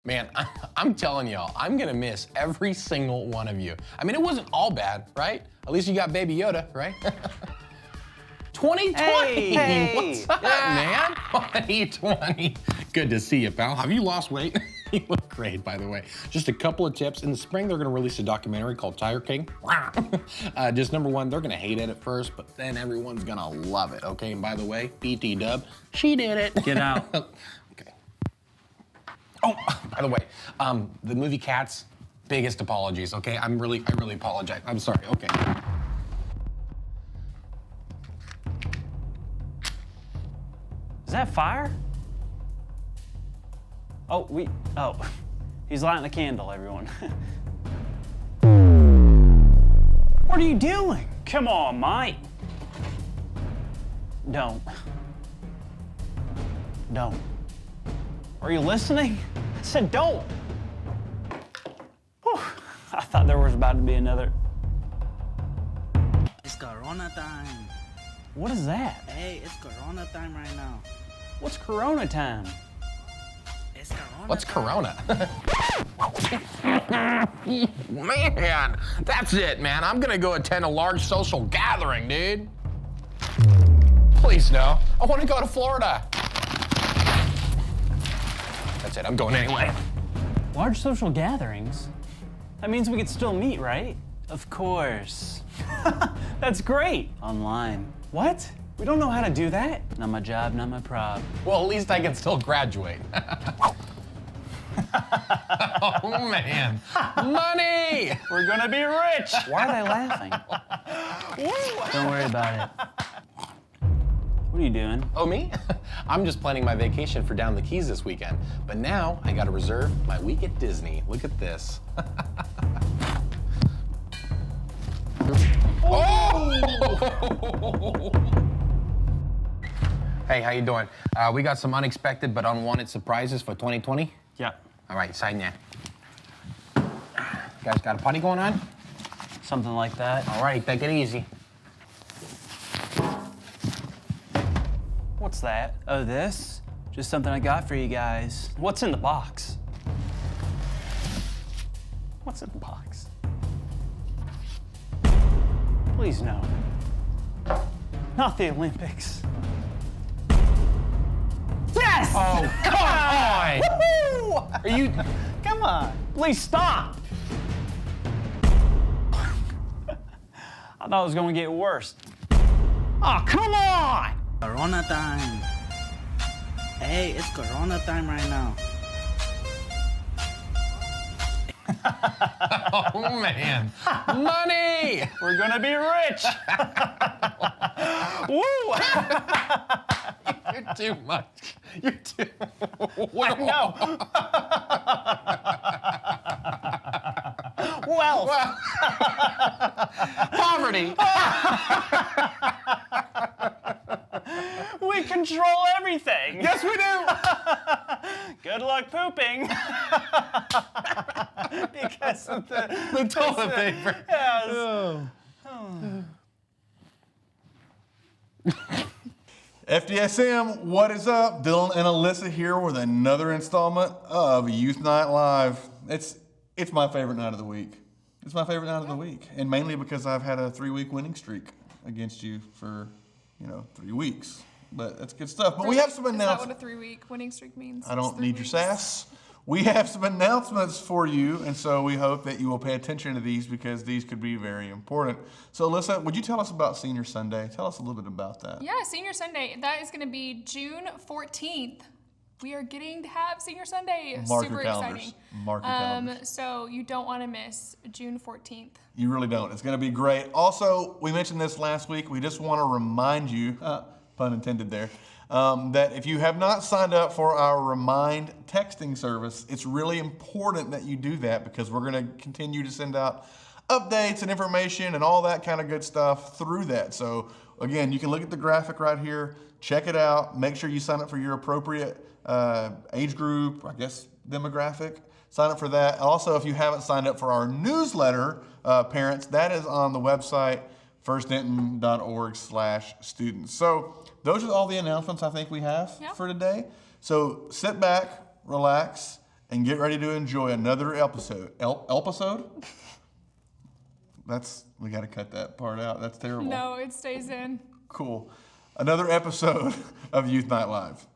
Man, I'm telling y'all, I'm gonna miss every single one of you. I mean, it wasn't all bad, right? At least you got Baby Yoda, right? 2020! Hey. What's up, man? 2020. Good to see you, pal. Have you lost weight? You look great, by the way. Just a couple of tips. In the spring, they're gonna release a documentary called Tiger King. Just number one, they're gonna hate it at first, but then everyone's gonna love it, okay? And by the way, BT Dub, she did it. Get out. Okay. Oh, by the way, the movie Cats, biggest apologies, okay? I really apologize. I'm sorry, okay. Is that fire? Oh, he's lighting a candle, everyone. What are you doing? Come on, Mike. Don't. Are you listening? I said don't. Whew. I thought there was about to be another. It's Corona time. What is that? Hey, it's Corona time right now. What's Corona time? It's Corona What's time. Corona? Man, that's it, man. I'm gonna go attend a large social gathering, dude. Please, no. I wanna go to Florida. That's it, I'm going anyway. Large social gatherings? That means we could still meet, right? Of course. That's great. Online. What? We don't know how to do that. Not my job, not my prob. Well, at least I can still graduate. Oh, man. Money! We're gonna be rich. Why are they laughing? Don't worry about it. What are you doing? Oh, me? I'm just planning my vacation for down the Keys this weekend. But now I gotta reserve my week at Disney. Look at this. Oh! Hey, how you doing? We got some unexpected but unwanted surprises for 2020. Yeah. All right, sign there. You guys got a party going on? Something like that. All right, take it easy. What's that? Oh, this? Just something I got for you guys. What's in the box? What's in the box? Please no. Not the Olympics. Yes! Oh, come on! Woo-hoo! Are you... Come on, please stop. I thought it was gonna get worse. Oh, come on! Corona time. Hey, it's Corona time right now. Oh, man. Money! We're gonna be rich. Woo! You're too much. You're too... No. Wealth. Poverty. We control everything. Yes, we do. Good luck pooping. Because of the toilet paper. Yes. FDSM, what is up? Dylan and Alyssa here with another installment of Youth Night Live. It's my favorite night of the week. It's my favorite night of the week, and mainly because I've had a 3-week winning streak against you for, 3 weeks. But that's good stuff. But we have some announcements. Is that what a 3-week winning streak means? I don't need your sass. We have some announcements for you, and so we hope that you will pay attention to these because these could be very important. So, Alyssa, would you tell us about Senior Sunday? Tell us a little bit about that. Yeah, Senior Sunday. That is going to be June 14th. We are getting to have Senior Sunday. Mark Super your calendars. exciting. Mark your calendars. So you don't want to miss June 14th. You really don't. It's going to be great. Also, we mentioned this last week. We just want to remind you, pun intended there, that if you have not signed up for our Remind texting service, it's really important that you do that because we're going to continue to send out updates and information and all that kind of good stuff through that. So again, you can look at the graphic right here, check it out, make sure you sign up for your appropriate age group, I guess demographic. Sign up for that. Also, if you haven't signed up for our newsletter, parents, that is on the website, firstdenton.org/students. So those are all the announcements I think we have for today. So sit back, relax, and get ready to enjoy another episode. Episode? We got to cut that part out. That's terrible. No, it stays in. Cool. Another episode of Youth Night Live.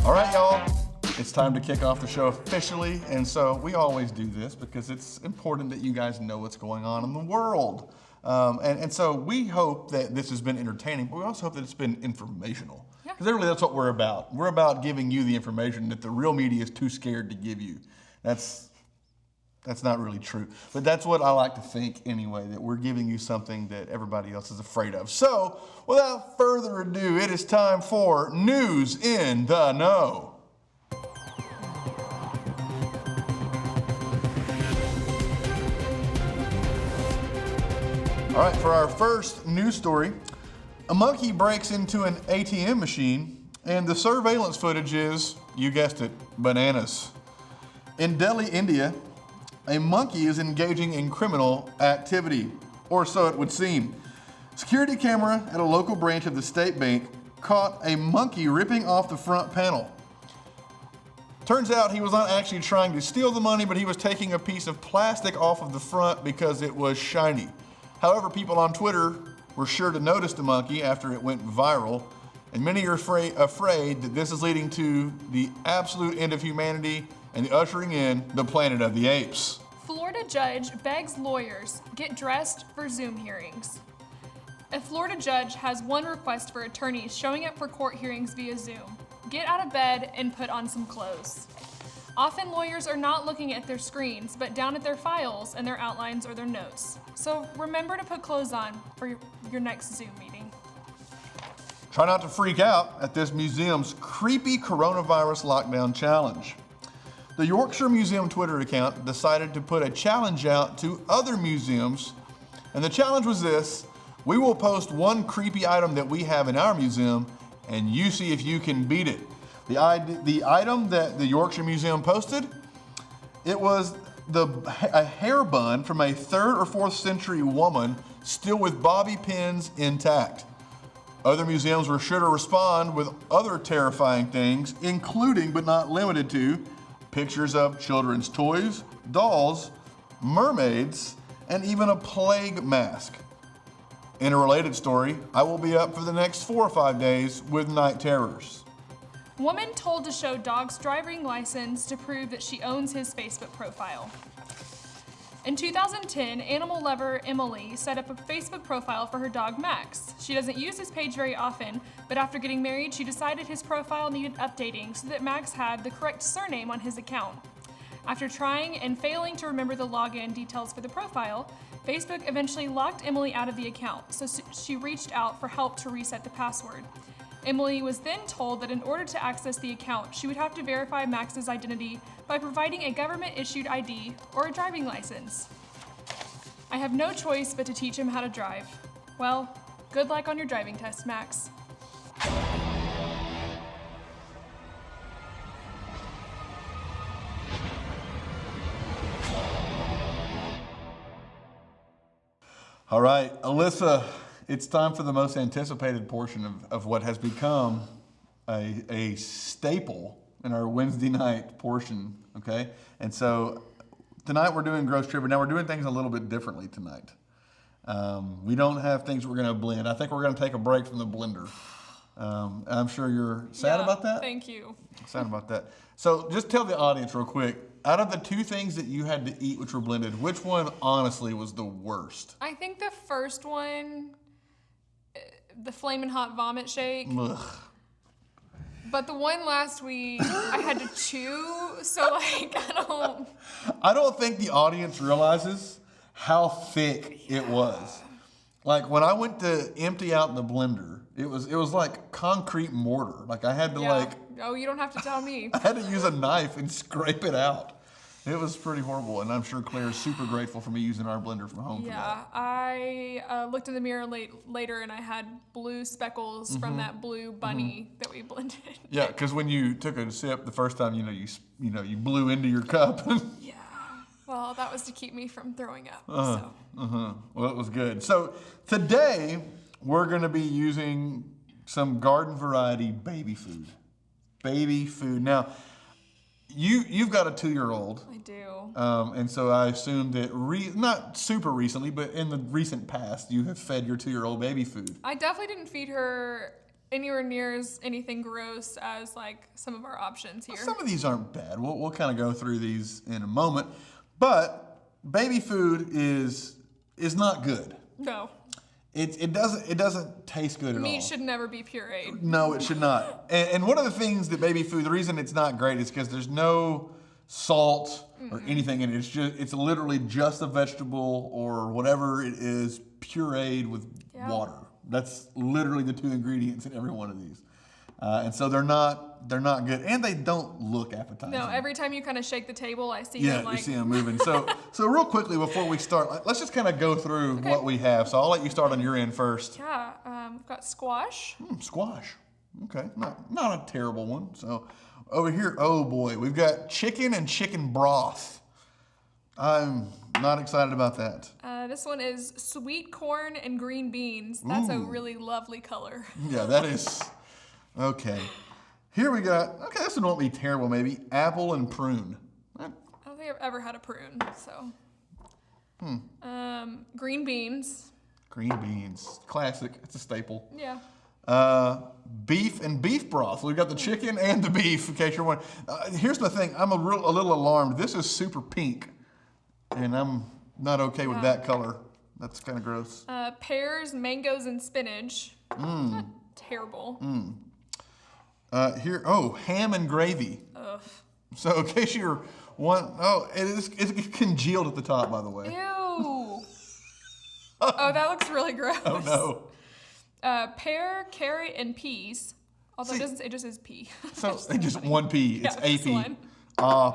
All right, y'all. It's time to kick off the show officially. And so we always do this because it's important that you guys know what's going on in the world. And so we hope that this has been entertaining, but we also hope that it's been informational. Because really that's what we're about. We're about giving you the information that the real media is too scared to give you. That's not really true. But that's what I like to think anyway, that we're giving you something that everybody else is afraid of. So without further ado, it is time for News in the Know. All right, for our first news story, a monkey breaks into an ATM machine and the surveillance footage is, you guessed it, bananas. In Delhi, India, a monkey is engaging in criminal activity, or so it would seem. Security camera at a local branch of the state bank caught a monkey ripping off the front panel. Turns out he was not actually trying to steal the money, but he was taking a piece of plastic off of the front because it was shiny. However, people on Twitter were sure to notice the monkey after it went viral, and many are afraid that this is leading to the absolute end of humanity and the ushering in the Planet of the Apes. Florida judge begs lawyers get dressed for Zoom hearings. A Florida judge has one request for attorneys showing up for court hearings via Zoom. Get out of bed and put on some clothes. Often lawyers are not looking at their screens, but down at their files and their outlines or their notes. So remember to put clothes on for your next Zoom meeting. Try not to freak out at this museum's creepy coronavirus lockdown challenge. The Yorkshire Museum Twitter account decided to put a challenge out to other museums, and the challenge was this: we will post one creepy item that we have in our museum, and you see if you can beat it. The item that the Yorkshire Museum posted, it was a hair bun from a 3rd or 4th century woman, still with bobby pins intact. Other museums were sure to respond with other terrifying things, including but not limited to pictures of children's toys, dolls, mermaids, and even a plague mask. In a related story, I will be up for the next 4 or 5 days with night terrors. Woman told to show dog's driving license to prove that she owns his Facebook profile. In 2010, animal lover Emily set up a Facebook profile for her dog Max. She doesn't use his page very often, but after getting married, she decided his profile needed updating so that Max had the correct surname on his account. After trying and failing to remember the login details for the profile, Facebook eventually locked Emily out of the account, so she reached out for help to reset the password. Emily was then told that in order to access the account, she would have to verify Max's identity by providing a government-issued ID or a driving license. I have no choice but to teach him how to drive. Well, good luck on your driving test, Max. All right, Alyssa, it's time for the most anticipated portion of what has become a staple in our Wednesday night portion, okay? And so tonight we're doing gross trivia. Now we're doing things a little bit differently tonight. We don't have things we're gonna blend. I think we're gonna take a break from the blender. I'm sure you're sad about that? Thank you. Sad about that. So just tell the audience real quick, out of the 2 things that you had to eat which were blended, which one honestly was the worst? I think the first one, the Flamin' Hot Vomit Shake. Ugh. But the one last week, I had to chew, so like, I don't think the audience realizes how thick it was. Like when I went to empty out the blender, it was like concrete mortar. Like I had to Oh, you don't have to tell me. I had to use a knife and scrape it out. It was pretty horrible, and I'm sure Claire is super grateful for me using our blender from home for that. Yeah, I looked in the mirror later and I had blue speckles from that blue bunny that we blended. Yeah, because when you took a sip the first time, you blew into your cup. Yeah. Well, that was to keep me from throwing up. So. Well, it was good. So today we're going to be using some garden variety baby food. Baby food. Now, you've got a 2-year-old. I do. And so I assume that not super recently, but in the recent past, you have fed your 2-year-old baby food. I definitely didn't feed her anywhere near as anything gross as like some of our options here. Some of these aren't bad. We'll kind of go through these in a moment. But baby food is not good. No. It doesn't taste good at all. Meat should never be pureed. No, it should not. And one of the things that baby food, the reason it's not great is because there's no salt or anything in it. It's literally just a vegetable or whatever it is pureed with water. That's literally the 2 ingredients in every one of these. And so they're not good, and they don't look appetizing. No, every time you kind of shake the table, I see them like. You see them moving. So real quickly before we start, let's just kind of go through what we have. So I'll let you start on your end first. Yeah, we've got squash. Squash. Okay, not a terrible one. So over here, oh boy, we've got chicken and chicken broth. I'm not excited about that. This one is sweet corn and green beans. That's a really lovely color. Yeah, that is. Okay. Here we got, okay, this one won't be terrible maybe, apple and prune. I don't think I've ever had a prune, so. Green beans. Green beans, classic, it's a staple. Yeah. Beef and beef broth. We've got the chicken and the beef, in case you're wondering. Here's the thing, I'm a little alarmed. This is super pink, and I'm not okay with that color. That's kind of gross. Pears, mangoes, and spinach. Not terrible. Ham and gravy. Ugh. So in case you're it's congealed at the top, by the way. Ew. Oh, that looks really gross. Oh no. Pear, carrot, and peas. Although it just says pea. So just one pea. It's Yeah, a just pea. one.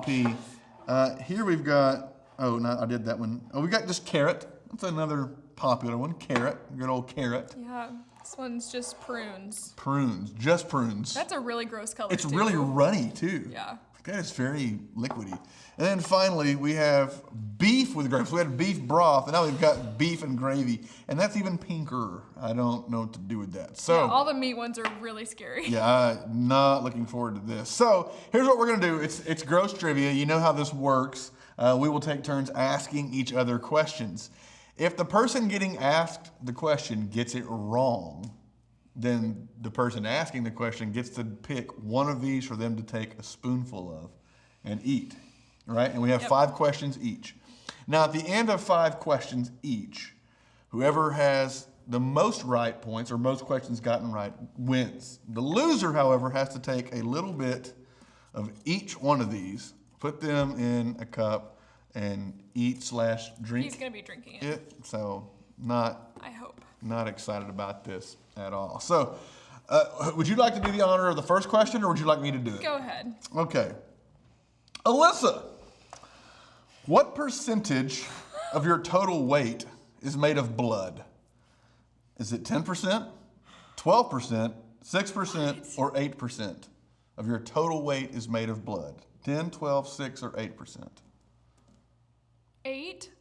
Pea. Here we've got. Oh no, I did that one. Oh, we got just carrot. That's another popular one. Carrot. Good old carrot. Yeah, this one's just prunes. Prunes. Just prunes. That's a really gross color. It's too. really runny too. Yeah. That is very liquidy. And then finally, we have beef with gravy. So we had beef broth, and now we've got beef and gravy. And that's even pinker. I don't know what to do with that. So Yeah, all the meat ones are really scary. yeah, I'm not looking forward to this. So here's what we're gonna do. It's gross trivia. You know how this works. We will take turns asking each other questions. If the person getting asked the question gets it wrong, then the person asking the question gets to pick one of these for them to take a spoonful of and eat, right? And we have 5 questions each. Now, at the end of 5 questions each, whoever has the most right points or most questions gotten right wins. The loser, however, has to take a little bit of each one of these, put them in a cup, and eat/drink. He's gonna be drinking it. So I hope. not excited about this at all. So, would you like to do the honor of the first question, or would you like me to do it? Go ahead. Okay. Alyssa, what percentage of your total weight is made of blood? Is it 10%, 12%, 6%, or 8% of your total weight is made of blood? 10, 12, 6, or 8%? 8.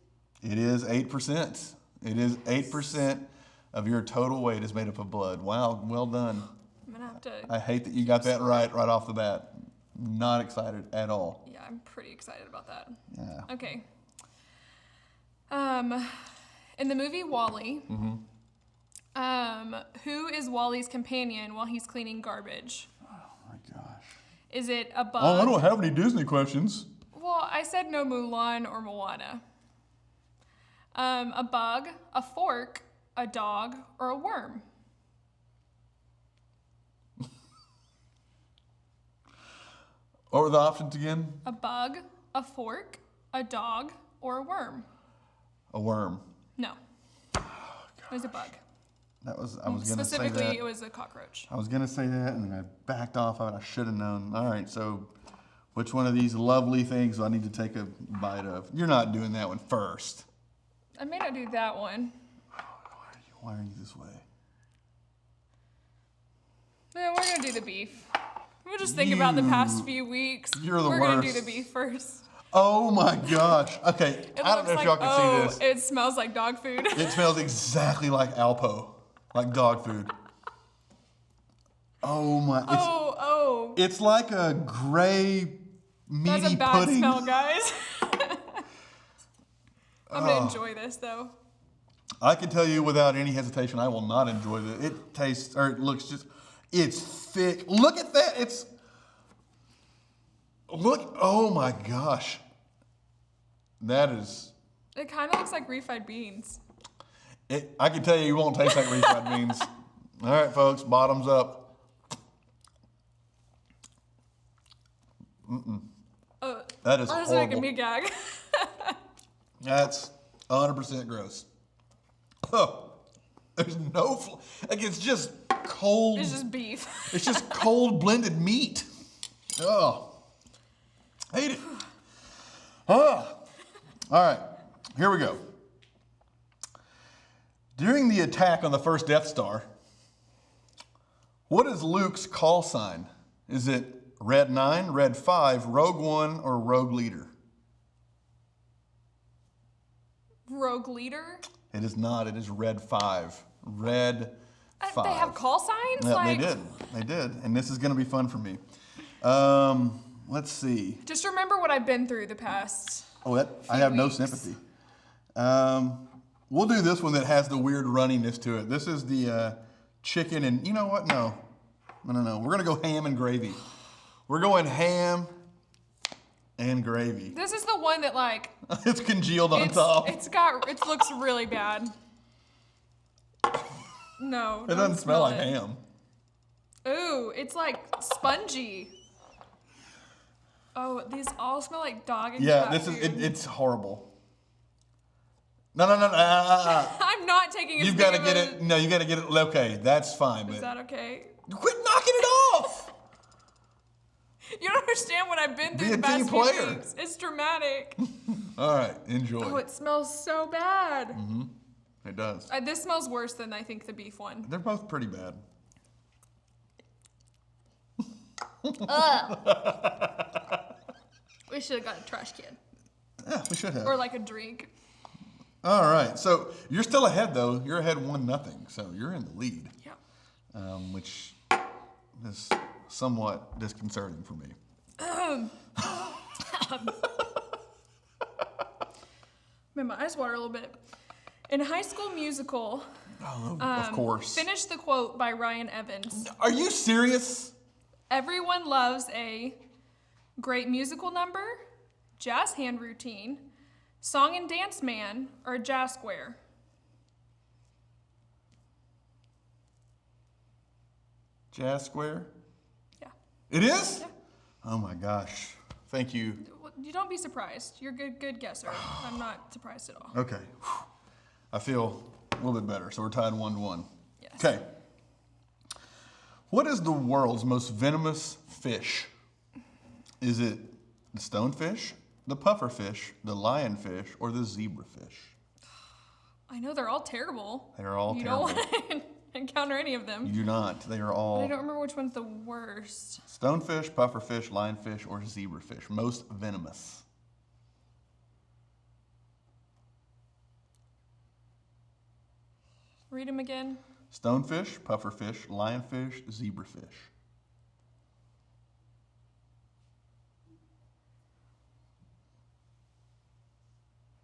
It is 8%. It is 8% of your total weight is made up of blood. Wow, well done. I'm gonna have to. I hate that you got that right off the bat. Not excited at all. Yeah, I'm pretty excited about that. Yeah. Okay. In the movie WALL-E, who is Wally's companion while he's cleaning garbage? Oh my gosh. Is it a bug? Oh, I don't have any Disney questions. Well, I said no Mulan or Moana. A bug, a fork, a dog, or a worm? What were the options again? A bug, a fork, a dog, or a worm? A worm. No. It was a bug. I was gonna say that. Specifically, it was a cockroach. I was gonna say that, and then I backed off of it. I should have known. All right, so which one of these lovely things do I need to take a bite of? You're not doing that one first. I may not do that one. Why are you this way? Yeah, we're gonna do the beef. We'll just think about the past few weeks. You're the We're gonna do worst. the beef first. Oh my gosh. Okay, It I don't know if y'all can see this. It smells like dog food. It smells exactly like Alpo. like dog food. Oh my! Oh, It's like a gray, meaty that's a bad pudding. smell, guys. I'm gonna enjoy this though. I can tell you without any hesitation, I will not enjoy this. It tastes, or it looks just, it's thick. Look at that. Look, oh my gosh. That is, It kind of looks like refried beans. I can tell you, you won't taste like refried beans. All right, folks, bottoms up. That is That's horrible. making me gag. That's 100% gross. Oh, there's no, like it's just cold. It's just beef. It's just cold blended meat. Oh, hate it. Oh. All right, here we go. During the attack on the first Death Star, what is Luke's call sign? Is it Red 9, Red 5, Rogue One, or Rogue Leader? Rogue leader? It is not. It is Red 5. Red 5. They have call signs? Yeah, like, they did. They did. And this is going to be fun for me. Let's see. Just remember what I've been through the past. Oh, I have no weeks. sympathy. We'll do this one that has the weird runniness to it. This is the chicken and, you know what? No. We're going to go ham and gravy. We're going ham and gravy. This is the one that like It's congealed on top. it looks really bad. No. It doesn't smell like ham. Ooh, it's like spongy. Oh, these all smell like dog and Yeah, cat this is food. it's horrible. No. I'm not taking a You've got to get it. No, you got to get it. Okay, that's fine. Is But that okay? quit knocking it off. You don't understand what I've been through Be a the past team few player. weeks. It's dramatic. All right, enjoy. Oh, it smells so bad. It does. This smells worse than I think the beef one. They're both pretty bad. We should have got a trash can Yeah, we should have. or like a drink. All right, so you're still ahead though. You're ahead 1-0, so you're in the lead, Yeah. which is somewhat disconcerting for me. Made my eyes water a little bit. In High School Musical, Of course. finish the quote by Ryan Evans. Are you serious? Everyone loves a great musical number, jazz hand routine, song and dance man, or a jazz square. Jazz Square? Yeah. It is? Yeah. Oh my gosh. Thank you. You don't be surprised. You're a good guesser. I'm not surprised at all. Okay. Whew. I feel a little bit better. So we're tied 1-1. Yes. Okay. What is the world's most venomous fish? Is it the stonefish, the pufferfish, the lionfish, or the zebrafish? I know they're all terrible. They are all You terrible. don't want to encounter any of them. You do not. They are But I all don't remember which one's the worst. stonefish, pufferfish, lionfish, or zebrafish. Most venomous. Read them again. Stonefish, pufferfish, lionfish, zebrafish.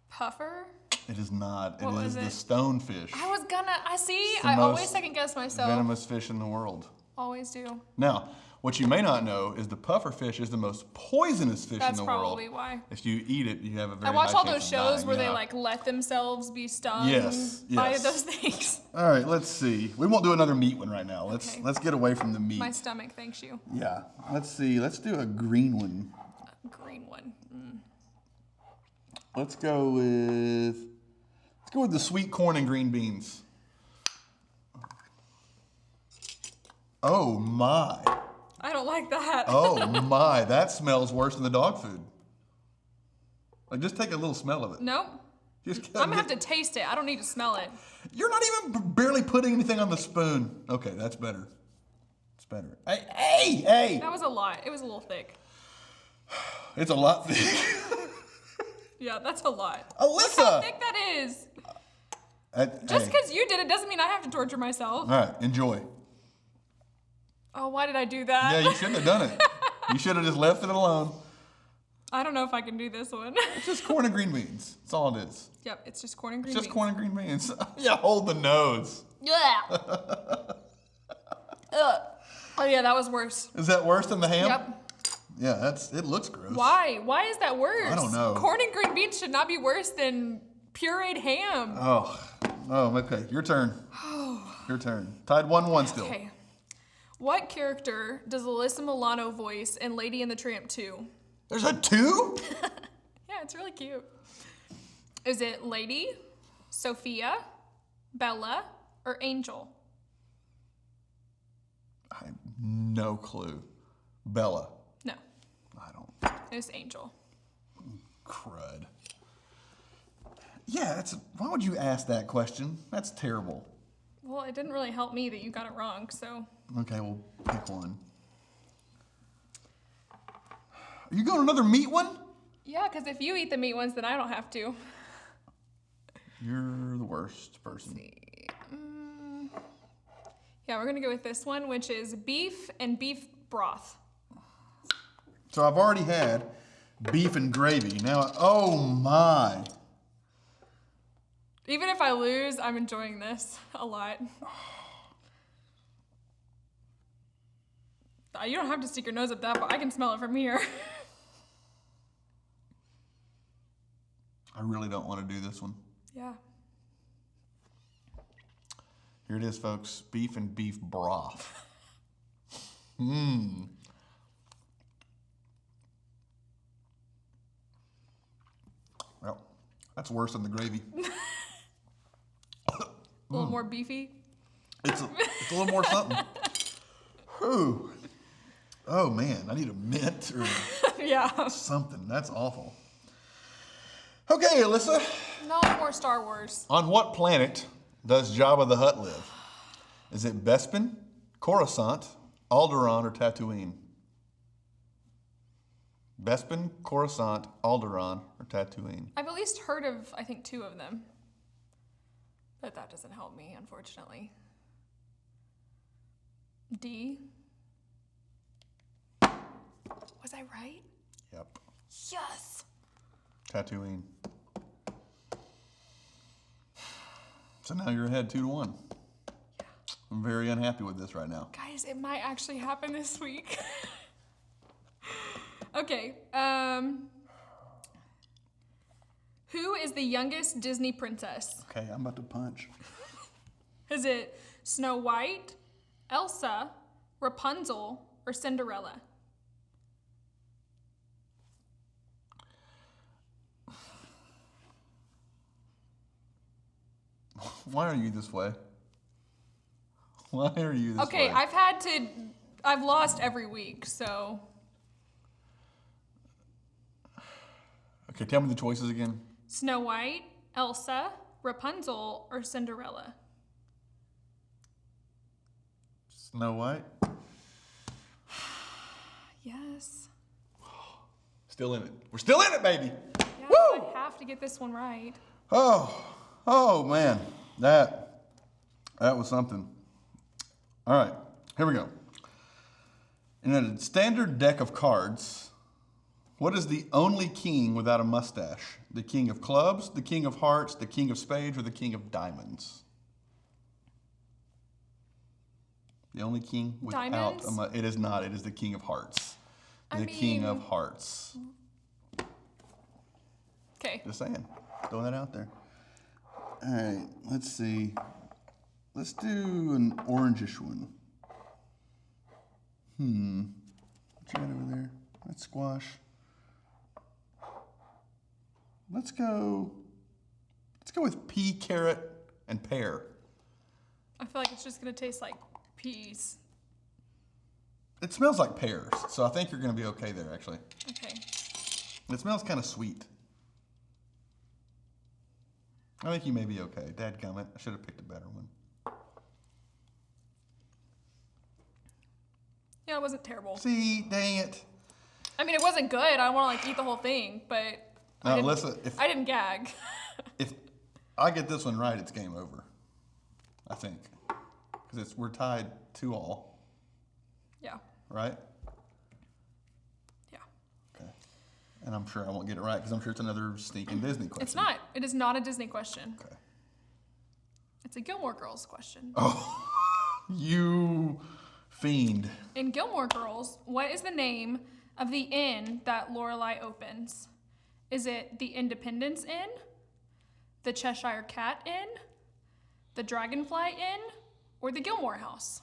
Puffer? It is not. What It was is the it? stonefish. I the always most second guess myself. Venomous fish in the world. Always do. Now, what you may not know is the pufferfish is the most poisonous fish That's in the world. probably why. If you eat it, you have a very I watch high all chance those of shows dying, where they yeah. like let themselves be stung Yes, by yes. those things. All right, let's see. We won't do another meat one right now. Okay. Let's get away from the meat. My stomach thanks you. Yeah. Let's see. Let's do a green one. Green one. Let's go with the sweet corn and green beans. Oh my. I don't like that. Oh my, that smells worse than the dog food. Like, just take a little smell of it. Nope. Just I'm gonna have to taste it. I don't need to smell it. You're not even barely putting anything on the spoon. Okay, that's better. It's better. Hey! That was a lot. It was a little thick. It's a lot thick. Yeah, that's a lot. Alyssa! How thick that is. Just because you did it doesn't mean I have to torture myself. All right, enjoy. Oh, why did I do that? Yeah, you shouldn't have done it. You should have just left it alone. I don't know if I can do this one. It's just corn and green beans. That's all it is. Yep, it's just corn and green It's just beans. corn and green beans. Yeah, hold the nose. Yeah. Ugh. Oh yeah, that was worse. Is that worse than the ham? Yep. Yeah, it looks gross. Why? Why is that worse? I don't know. Corn and green beans should not be worse than pureed ham. Oh, okay. Your turn. Your turn. Tied 1-1 still. Okay. What character does Alyssa Milano voice in Lady and the Tramp 2? There's a 2? Yeah, it's really cute. Is it Lady, Sophia, Bella, or Angel? I have no clue. Bella. No, I don't. it's Angel. Crud. Yeah, why would you ask that question? That's terrible. Well, it didn't really help me that you got it wrong, so. Okay, we'll pick one. Are you going another meat one? Yeah, because if you eat the meat ones, then I don't have to. You're the worst person. Yeah, we're gonna go with this one, which is beef and beef broth. So I've already had beef and gravy. Now, oh my. Even if I lose, I'm enjoying this a lot. You don't have to stick your nose up that, but I can smell it from here. I really don't want to do this one. Yeah. Here it is, folks. Beef and beef broth. Well, that's worse than the gravy. A little more beefy. It's a little more something. Whew. Oh man, I need a mint or Yeah. something. That's awful. Okay, Alyssa. No more Star Wars. On what planet does Jabba the Hutt live? Is it Bespin, Coruscant, Alderaan, or Tatooine? Bespin, Coruscant, Alderaan, or Tatooine? I've at least heard of, I think, 2 of them. But that doesn't help me, unfortunately. D. Was I right? Yep. Yes! Tatooine. So now you're ahead 2-1. I'm very unhappy with this right now. Guys, it might actually happen this week. Okay, who is the youngest Disney princess? Okay, I'm about to punch. Is it Snow White, Elsa, Rapunzel, or Cinderella? Why are you this way? Why are you this way? Okay, I've lost every week, so. Okay, tell me the choices again. Snow White, Elsa, Rapunzel, or Cinderella? Snow White? Yes. Still in it. We're still in it, baby. Yeah, Woo! I have to get this one right. Oh man, that was something. All right, here we go. In a standard deck of cards, what is the only king without a mustache? The king of clubs, the king of hearts, the king of spades, or the king of diamonds? The only king without Diamonds? a mustache. It is not. It is the king of hearts. I The king mean- of hearts. Okay. Just saying. Throwing that out there. All right, let's see. Let's do an orangish one. What you got over there? That's squash. Let's go with pea, carrot, and pear. I feel like it's just gonna taste like peas. It smells like pears, so I think you're gonna be okay there, actually. Okay. It smells kind of sweet. I think you may be okay. Dadgummit, I should have picked a better one. Yeah, it wasn't terrible. See, dang it. I mean, it wasn't good. I don't want to like eat the whole thing, but Now, Alyssa, I didn't gag. I get this one right, it's game over. I think. Because we're tied 2-2, Yeah. right? Yeah. Okay. And I'm sure I won't get it right because I'm sure it's another sneaking Disney question. It's not. It is not a Disney question. Okay. It's a Gilmore Girls question. Oh, you fiend. In Gilmore Girls, what is the name of the inn that Lorelai opens? Is it the Independence Inn, the Cheshire Cat Inn, the Dragonfly Inn, or the Gilmore House?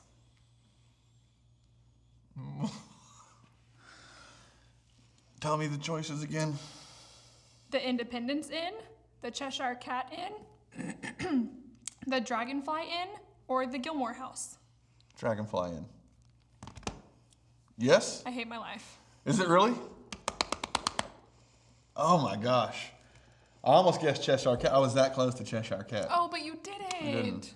Tell me the choices again. The Independence Inn, the Cheshire Cat Inn, the Dragonfly Inn, or the Gilmore House? Dragonfly Inn. Yes? I hate my life. Is it really? Oh my gosh. I almost guessed Cheshire Cat. I was that close to Cheshire Cat. Oh, but you didn't. didn't.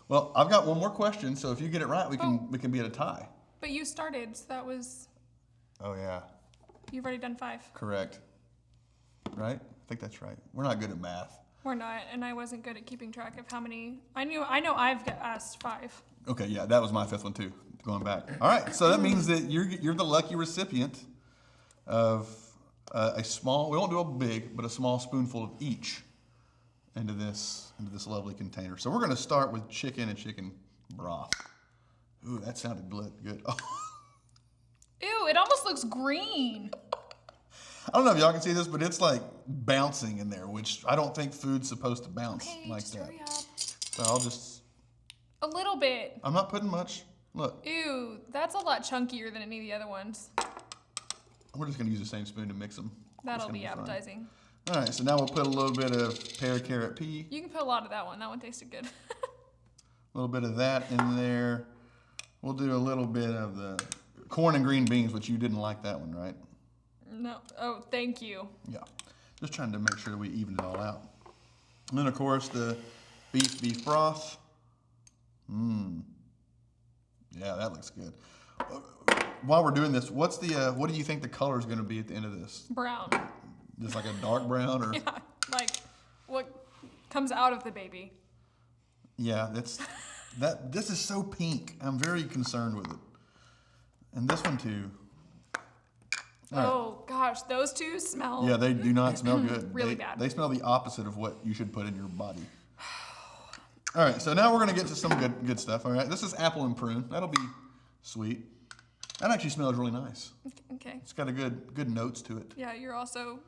Well, I've got one more question, so if you get it right, we can be at a tie. But you started, so that was, Oh yeah, you've already done 5. correct. Right? I think that's right. We're not good at math. We're not, and I wasn't good at keeping track of how many. I know I've asked 5. Okay, yeah, that was my 5th one too. Going back. All right, so that means that you're the lucky recipient of a small. We won't do a big, but a small spoonful of each into this lovely container. So we're going to start with chicken and chicken broth. Ooh, that sounded good. Oh. Ew, it almost looks green. I don't know if y'all can see this, but it's like bouncing in there, which I don't think food's supposed to bounce Okay, like just that. hurry up. So I'll just. A little bit. I'm not putting much. Look, Ew, that's a lot chunkier than any of the other ones. we're just going to use the same spoon to mix them. That'll It's be gonna fine. appetizing. All right, so now we'll put a little bit of pear, carrot, pea. You can put a lot of that one. That one tasted good. A little bit of that in there. We'll do a little bit of the corn and green beans, which you didn't like that one, right? No. Oh, thank you. Yeah. Just trying to make sure that we even it all out. And then, of course, the beef broth. Yeah, that looks good. While we're doing this, what do you think the color is going to be at the end of this? Brown. Just like a dark brown or? Yeah, like what comes out of the baby. Yeah, this is so pink. I'm very concerned with it. And this one too. All right. Oh gosh, those two smell. Yeah, they do not smell good. Really they, bad. They smell the opposite of what you should put in your body. All right, so now we're gonna get to some good stuff. All right, this is apple and prune. That'll be sweet. That actually smells really nice. Okay. It's got a good notes to it. Yeah, you're also,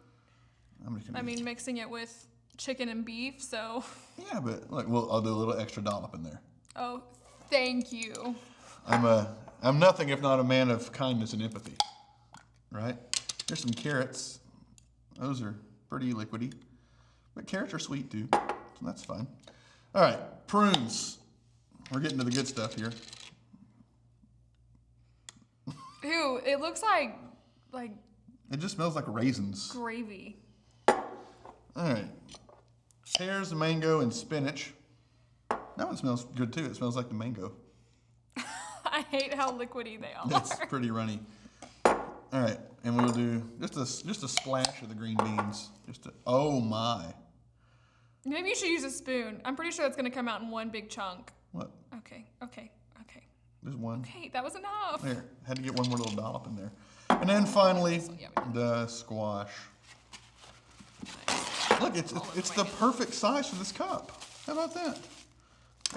I'm just gonna. I mean, mixing it with chicken and beef, so. Yeah, but like, I'll do a little extra dollop in there. Oh, thank you. I'm nothing if not a man of kindness and empathy. Right? Here's some carrots. Those are pretty liquidy, but carrots are sweet too, so that's fine. All right, prunes. We're getting to the good stuff here. Ew, it looks like It just smells like raisins. gravy. All right, pears, mango, and spinach. That one smells good too. It smells like the mango. I hate how liquidy they are. It's pretty runny. All right, and we'll do just a splash of the green beans. Oh my. Maybe you should use a spoon. I'm pretty sure that's gonna come out in one big chunk. What? Okay. There's one. Hey, that was enough. There, had to get one more little dollop in there. And then finally, the squash. Look, it's the perfect size for this cup. How about that?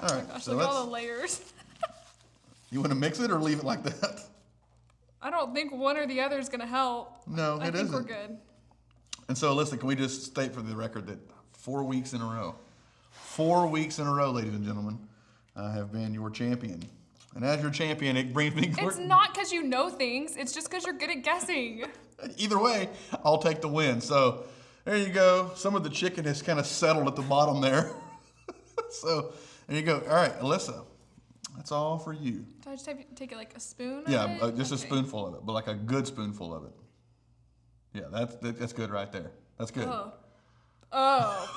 All right, Gosh, so look at all the layers. you want to mix it or leave it like that? I don't think one or the other is gonna help. No, I it think isn't. we're good. And so, listen, can we just state for the record that 4 weeks in a row, 4 weeks in a row, ladies and gentlemen, I have been your champion. And as your champion, it brings me. It's not because you know things. It's just because you're good at guessing. Either way, I'll take the win. So there you go. Some of the chicken has kind of settled at the bottom there. So there you go. All right, Alyssa, that's all for you. Do I just have to take it like a spoon? Yeah, of it? just a Okay. spoonful of it, but like a good spoonful of it. Yeah, that's good right there. That's good. Oh.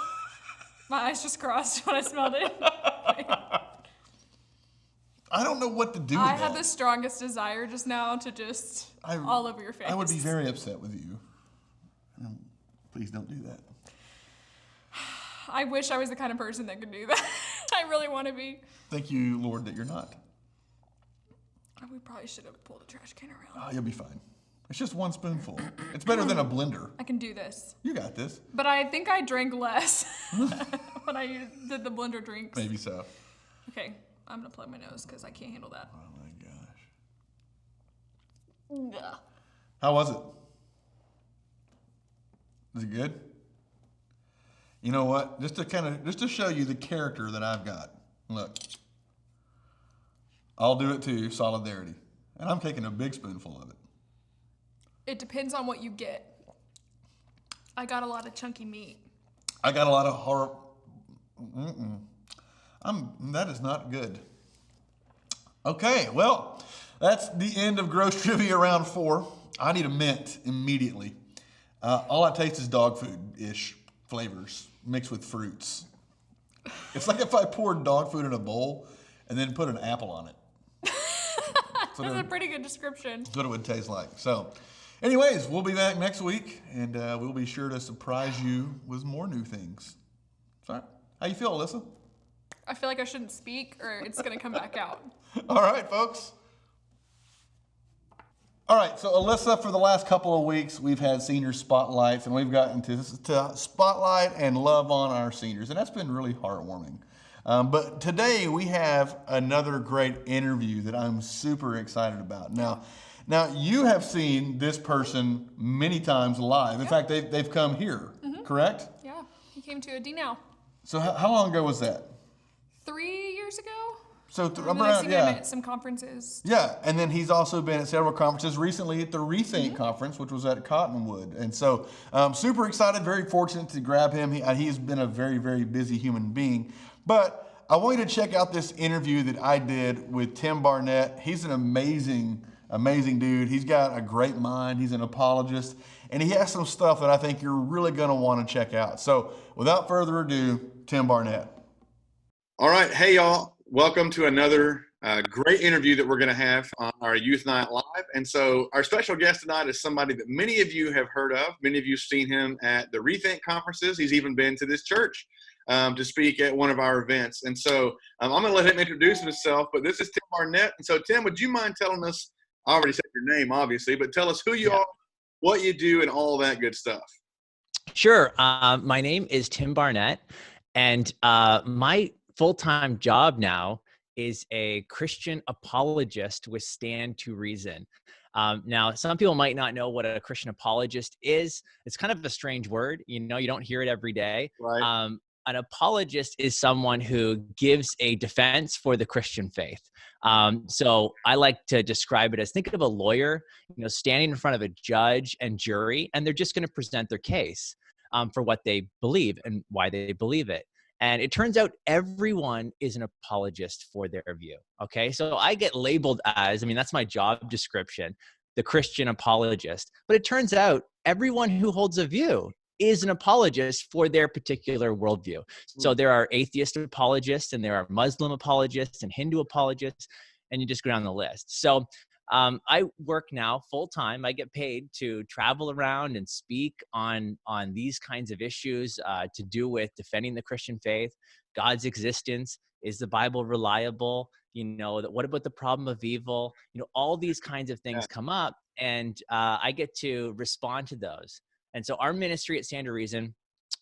My eyes just crossed when I smelled it. I don't know what to do with I that. had the strongest desire just now to just all over your face. I would be very upset with you. Please don't do that. I wish I was the kind of person that could do that. I really want to be. Thank you, Lord, that you're not. We probably should have pulled the trash can around. Oh, you'll be fine. It's just one spoonful. It's better than a blender. I can do this. You got this. But I think I drank less when I did the blender drinks. Maybe so. Okay, I'm gonna plug my nose because I can't handle that. Oh my gosh. Ugh. How was it? Is it good? You know what? Just to show you the character that I've got. Look. I'll do it too, solidarity. And I'm taking a big spoonful of it. It depends on what you get. I got a lot of chunky meat. I got a lot of horror. That is not good. Okay, well, that's the end of gross trivia round 4. I need a mint immediately. All I taste is dog food-ish flavors mixed with fruits. It's like if I poured dog food in a bowl and then put an apple on it. That's a pretty good description. That's what it would taste like. So, anyways, we'll be back next week, and we'll be sure to surprise you with more new things. Sorry. How you feel, Alyssa? I feel like I shouldn't speak or it's gonna come back out. All right, folks. All right, so Alyssa, for the last couple of weeks, we've had senior spotlights, and we've gotten to spotlight and love on our seniors, and that's been really heartwarming. But today we have another great interview that I'm super excited about. Now you have seen this person many times live. In fact, they've come here, correct? Yeah, he came to a D now. So how long ago was that? 3 years ago? So And then I've seen him at some conferences. Yeah, and then he's also been at several conferences recently at the Rethink conference, which was at Cottonwood. And so super excited, very fortunate to grab him. He's been a very, very busy human being. But I want you to check out this interview that I did with Tim Barnett. He's an amazing dude. He's got a great mind. He's an apologist. And he has some stuff that I think you're really going to want to check out. So without further ado, Tim Barnett. All right. Hey, y'all. Welcome to another great interview that we're going to have on our Youth Night Live. And so our special guest tonight is somebody that many of you have heard of. Many of you have seen him at the Rethink conferences. He's even been to this church to speak at one of our events. And so I'm going to let him introduce himself, but this is Tim Barnett. And so, Tim, would you mind telling us, I already said your name, obviously, but tell us who you are, what you do, and all that good stuff. Sure. My name is Tim Barnett, and my full-time job now is a Christian apologist with Stand to Reason. Now, some people might not know what a Christian apologist is. It's kind of a strange word. You don't hear it every day. Right. An apologist is someone who gives a defense for the Christian faith. So I like to describe it as, think of a lawyer, standing in front of a judge and jury, and they're just going to present their case for what they believe and why they believe it. And it turns out everyone is an apologist for their view. Okay. So I get labeled as, that's my job description, the Christian apologist. But it turns out everyone who holds a view is an apologist for their particular worldview. So there are atheist apologists, and there are Muslim apologists and Hindu apologists, and you just go down the list. So I work now full time. I get paid to travel around and speak on these kinds of issues to do with defending the Christian faith, God's existence. Is the Bible reliable? What about the problem of evil? All these kinds of things come up, and I get to respond to those. And so our ministry at Stand to Reason,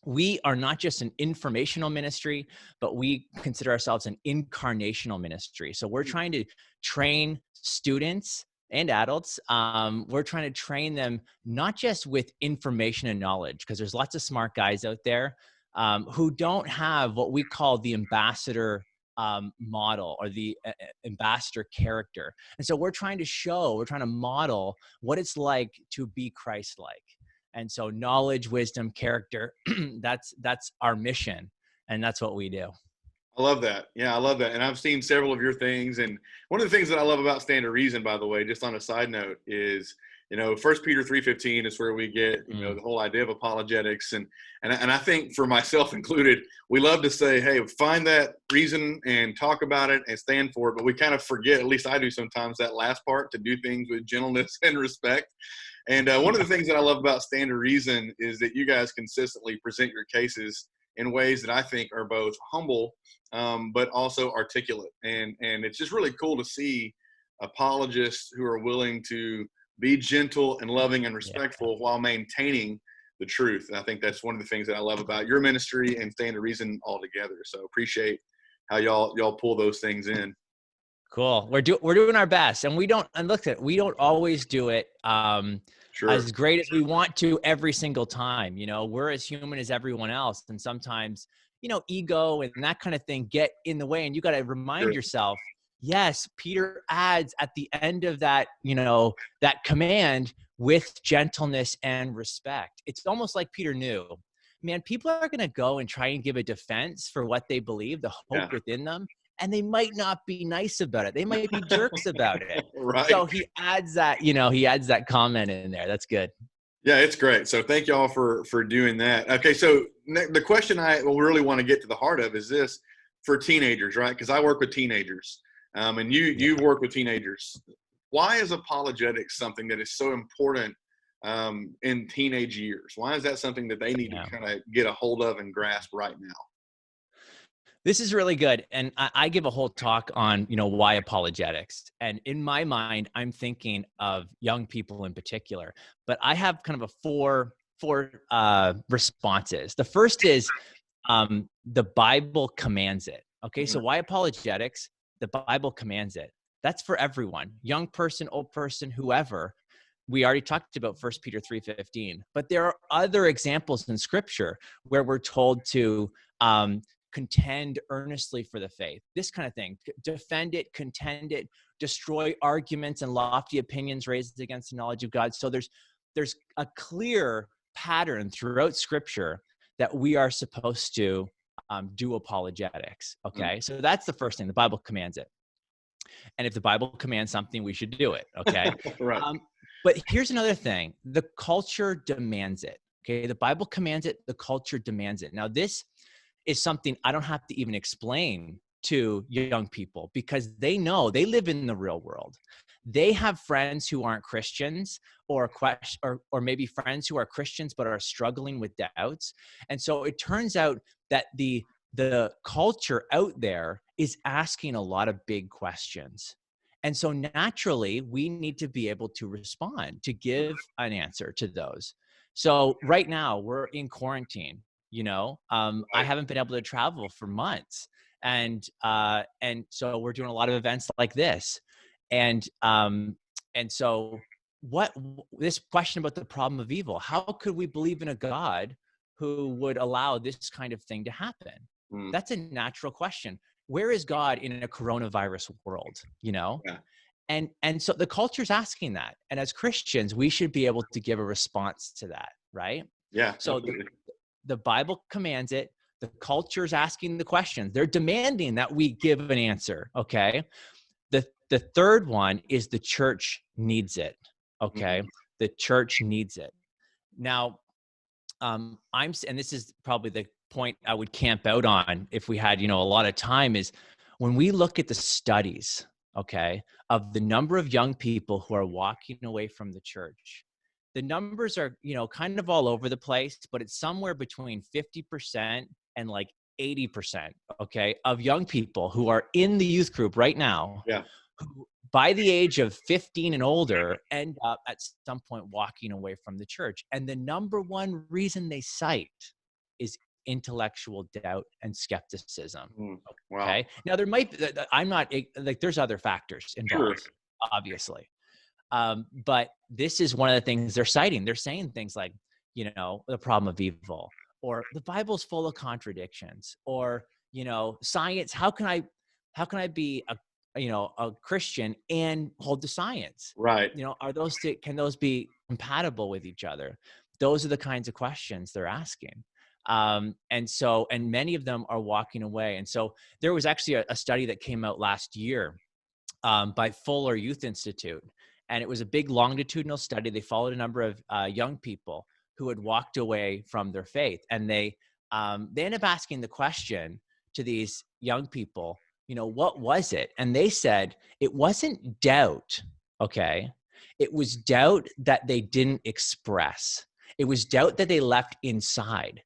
we are not just an informational ministry, but we consider ourselves an incarnational ministry. So we're trying to train students and adults. We're trying to train them not just with information and knowledge, because there's lots of smart guys out there who don't have what we call the ambassador model or the ambassador character. And so we're trying to model what it's like to be Christ-like. And so knowledge, wisdom, character, that's our mission. And that's what we do. I love that. Yeah, I love that. And I've seen several of your things. And one of the things that I love about Stand to Reason, by the way, just on a side note, is, 1 Peter 3:15 is where we get, the whole idea of apologetics. And I think for myself included, we love to say, hey, find that reason and talk about it and stand for it. But we kind of forget, at least I do sometimes, that last part, to do things with gentleness and respect. And one of the things that I love about Stand to Reason is that you guys consistently present your cases in ways that I think are both humble, but also articulate. And it's just really cool to see apologists who are willing to be gentle and loving and respectful while maintaining the truth. And I think that's one of the things that I love about your ministry and Stand to Reason altogether. So appreciate how y'all pull those things in. Cool. We're doing our best, and we don't always do it Sure. as great as we want to every single time. You know, we're as human as everyone else, and sometimes, you know, ego and that kind of thing get in the way, and you got to remind Sure. yourself, yes, Peter adds at the end of that, you know, that command with gentleness and respect. It's almost like Peter knew, man, people are going to go and try and give a defense for what they believe, the hope within them. And they might not be nice about it. They might be jerks about it. Right. So he adds that, you know, he adds that comment in there. That's good. Yeah, it's great. So thank y'all for doing that. Okay, so the question I really want to get to the heart of is this for teenagers, right? Because I work with teenagers, and you work with teenagers. Why is apologetics something that is so important in teenage years? Why is that something that they need to kind of get a hold of and grasp right now? This is really good. And I give a whole talk on, you know, why apologetics. And in my mind, I'm thinking of young people in particular, but I have kind of a four responses. The first is the Bible commands it. Okay. So why apologetics? The Bible commands it. That's for everyone, young person, old person, whoever. We already talked about 1 Peter 3:15, but there are other examples in scripture where we're told to, contend earnestly for the faith, this kind of thing, defend it, contend it, destroy arguments and lofty opinions raised against the knowledge of God. So there's a clear pattern throughout scripture that we are supposed to do apologetics. Okay. So that's the first thing. The Bible commands it. And if the Bible commands something, we should do it. Okay. Right. But here's another thing. The culture demands it. Okay. The Bible commands it. The culture demands it. Now, this is something I don't have to even explain to young people because they know, they live in the real world. They have friends who aren't Christians or maybe friends who are Christians but are struggling with doubts. And so it turns out that the culture out there is asking a lot of big questions. And so naturally, we need to be able to respond, to give an answer to those. So right now, we're in quarantine. You know, I haven't been able to travel for months. And so we're doing a lot of events like this. And so this question about the problem of evil, how could we believe in a God who would allow this kind of thing to happen? That's a natural question. Where is God in a coronavirus world? You know? Yeah. And so the culture's asking that. And as Christians, we should be able to give a response to that, right? Yeah. So the Bible commands it. The culture's asking the questions. They're demanding that we give an answer. Okay. The third one is the church needs it. Okay. The church needs it. Now, and this is probably the point I would camp out on if we had, you know, a lot of time, is when we look at the studies, okay, of the number of young people who are walking away from the church. The numbers are, you know, kind of all over the place, but it's somewhere between 50% and like 80%, okay, of young people who are in the youth group right now, who by the age of 15 and older end up at some point walking away from the church. And the number one reason they cite is intellectual doubt and skepticism. Okay. Wow. Now there might be, I'm not like, there's other factors involved, obviously. But this is one of the things they're citing. They're saying things like, you know, the problem of evil, or the Bible's full of contradictions, or, you know, science. How can I be a Christian and hold to science? Right. You know, can those be compatible with each other? Those are the kinds of questions they're asking. And many of them are walking away. And so there was actually a study that came out last year by Fuller Youth Institute. And it was a big longitudinal study. They followed a number of young people who had walked away from their faith. And they ended up asking the question to these young people, you know, what was it? And they said, it wasn't doubt, okay? It was doubt that they didn't express. It was doubt that they left inside.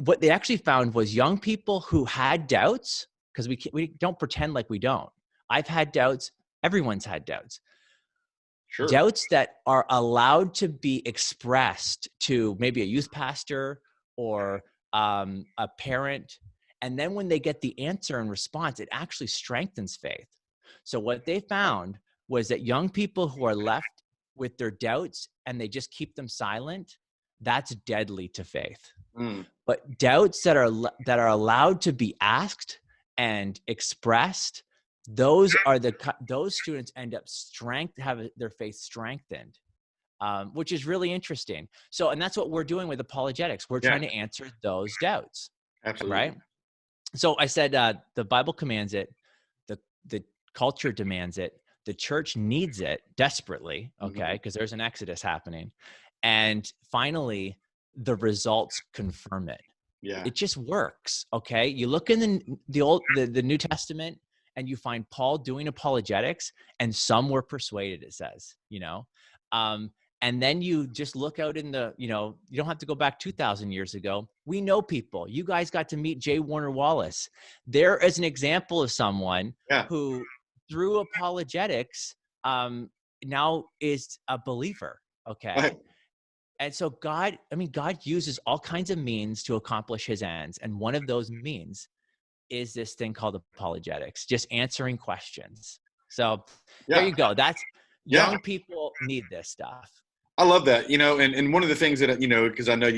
what they actually found was young people who had doubts, because we don't pretend like we don't. I've had doubts. Everyone's had doubts. Sure. Doubts that are allowed to be expressed to maybe a youth pastor or a parent. And then when they get the answer and response, it actually strengthens faith. So what they found was that young people who are left with their doubts and they just keep them silent, that's deadly to faith. But doubts that are allowed to be asked and expressed, those students end up have their faith strengthened, which is really interesting. So, and that's what we're doing with apologetics. We're trying to answer those doubts. Absolutely. Right. So I said, the Bible commands it. The culture demands it. The church needs it desperately. Okay. Because there's an exodus happening. And finally, the results confirm it. Yeah. It just works. Okay. You look in the New Testament and you find Paul doing apologetics, and some were persuaded, it says, and then you just look out in you don't have to go back 2,000 years ago. We know people. You guys got to meet J. Warner Wallace. There is an example of someone who, through apologetics, now is a believer. Okay. Right. And so God uses all kinds of means to accomplish his ends. And one of those means is this thing called apologetics, just answering questions. So there you go. That's young people need this stuff. I love that, and one of the things that, because I know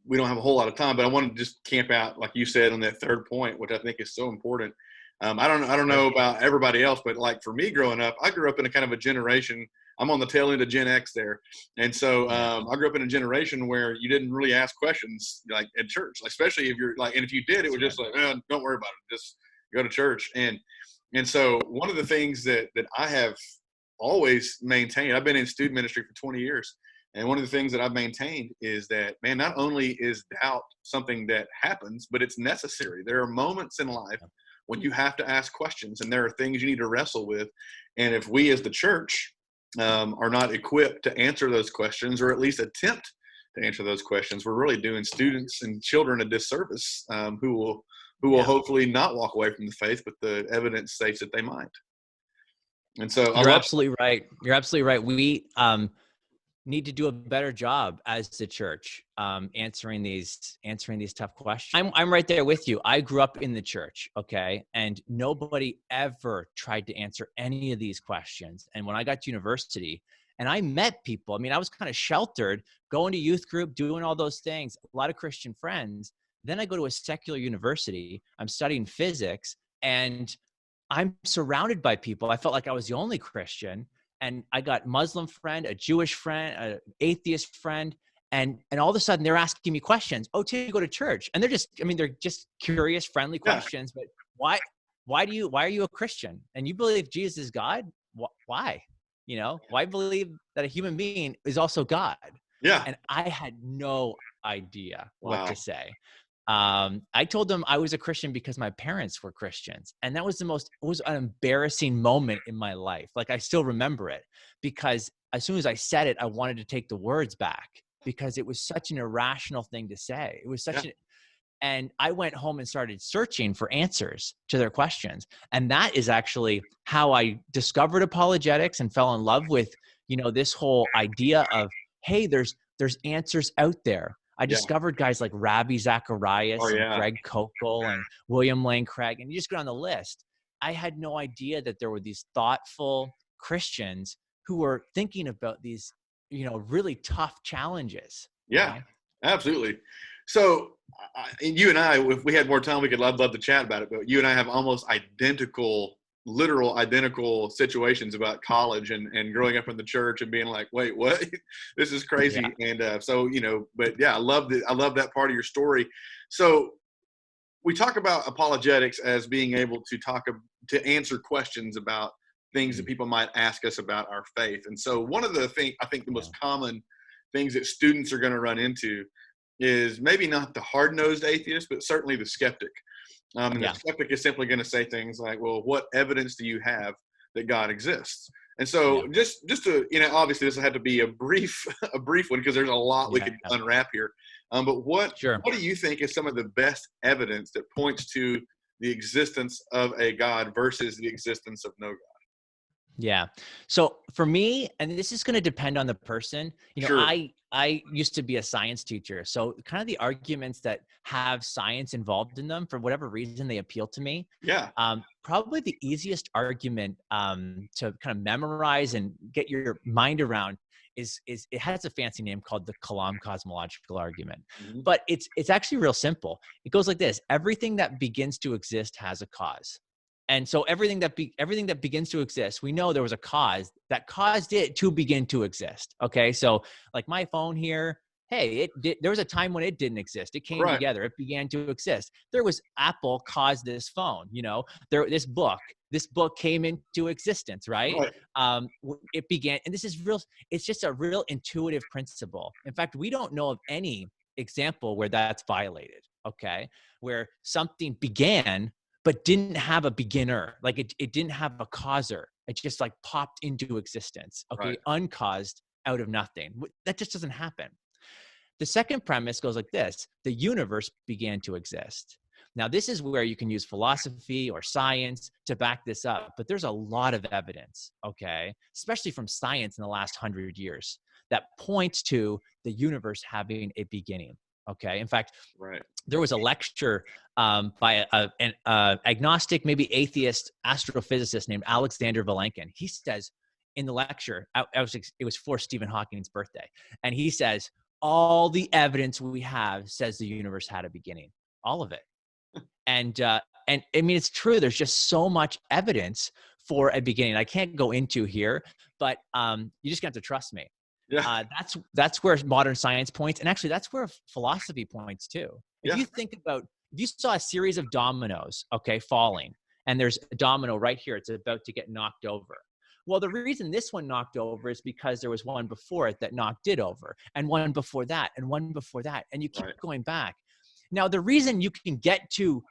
we don't have a whole lot of time, but I want to just camp out, like you said, on that third point, which I think is so important. I don't know about everybody else, but like for me growing up, I grew up in a kind of a generation. I'm on the tail end of Gen X there. And so I grew up in a generation where you didn't really ask questions like at church, especially if you're like, and if you did, it was just like, don't worry about it. Just go to church. And so one of the things that I have always maintained, I've been in student ministry for 20 years. And one of the things that I've maintained is that, man, not only is doubt something that happens, but it's necessary. There are moments in life when you have to ask questions, and there are things you need to wrestle with. And if we as the church are not equipped to answer those questions, or at least attempt to answer those questions, we're really doing students and children a disservice, who will hopefully not walk away from the faith, but the evidence states that they might. And so you're absolutely right. You're absolutely right. We need to do a better job as the church, answering these tough questions. I'm right there with you. I grew up in the church, okay, and nobody ever tried to answer any of these questions. And when I got to university and I met people, I was kind of sheltered, going to youth group, doing all those things, a lot of Christian friends. Then I go to a secular university. I'm studying physics, and I'm surrounded by people. I felt like I was the only Christian. And I got Muslim friend, a Jewish friend, an atheist friend. And all of a sudden they're asking me questions. Oh, Tim, you go to church. And they're just curious, friendly questions. But why are you a Christian? And you believe Jesus is God? Why? Why believe that a human being is also God? Yeah. And I had no idea what to say. I told them I was a Christian because my parents were Christians. And that was it was an embarrassing moment in my life. Like, I still remember it, because as soon as I said it, I wanted to take the words back, because it was such an irrational thing to say. It was and I went home and started searching for answers to their questions. And that is actually how I discovered apologetics and fell in love with, this whole idea of, hey, there's answers out there. I discovered guys like Ravi Zacharias and Greg Koukl and William Lane Craig, and you just go down the list. I had no idea that there were these thoughtful Christians who were thinking about these, really tough challenges. Yeah, absolutely. So you and I, if we had more time, we could love to chat about it, but you and I have almost literal identical situations about college and growing up in the church and being like, wait, what? This is crazy. Yeah. And so, but yeah, I love that part of your story. So we talk about apologetics as being able to answer questions about things that people might ask us about our faith. And so one of the things, I think the most common things that students are going to run into is maybe not the hard-nosed atheist, but certainly the skeptic. And the skeptic is simply going to say things like, well, what evidence do you have that God exists? And so Yeah. just to, obviously this had to be a brief one because there's a lot we could unwrap here. But what do you think is some of the best evidence that points to the existence of a God versus the existence of no God? Yeah. So for me, and this is going to depend on the person, Sure. I used to be a science teacher. So kind of the arguments that have science involved in them, for whatever reason, they appeal to me. Yeah. Probably the easiest argument to kind of memorize and get your mind around is it has a fancy name called the Kalam cosmological argument. Mhm. But it's actually real simple. It goes like this: everything that begins to exist has a cause. And so everything that begins to exist, we know there was a cause that caused it to begin to exist. Okay, so like my phone here, hey, there was a time when it didn't exist. It came Right. together. It began to exist. There was Apple caused this phone. This book came into existence, right? Right. It began, and this is real. It's just a real intuitive principle. In fact, we don't know of any example where that's violated. Okay, where something began but didn't have a beginner, like it didn't have a causer. It just like popped into existence, okay, Right. uncaused out of nothing. That just doesn't happen. The second premise goes like this: the universe began to exist. Now, this is where you can use philosophy or science to back this up, but there's a lot of evidence, okay, especially from science in the last 100 years, that points to the universe having a beginning, okay? In fact, Right. there was a lecture by an agnostic, maybe atheist astrophysicist named Alexander Vilenkin. He says in the lecture, it was for Stephen Hawking's birthday, and he says, all the evidence we have says the universe had a beginning, all of it. And I mean, it's true. There's just so much evidence for a beginning. I can't go into here, but you just got to trust me. Yeah. That's where modern science points, and actually that's where philosophy points too. If you think about, if you saw a series of dominoes, okay, falling, and there's a domino right here, it's about to get knocked over. Well, the reason this one knocked over is because there was one before it that knocked it over, and one before that, and one before that, and you keep Right. going back. Now, the reason you can get to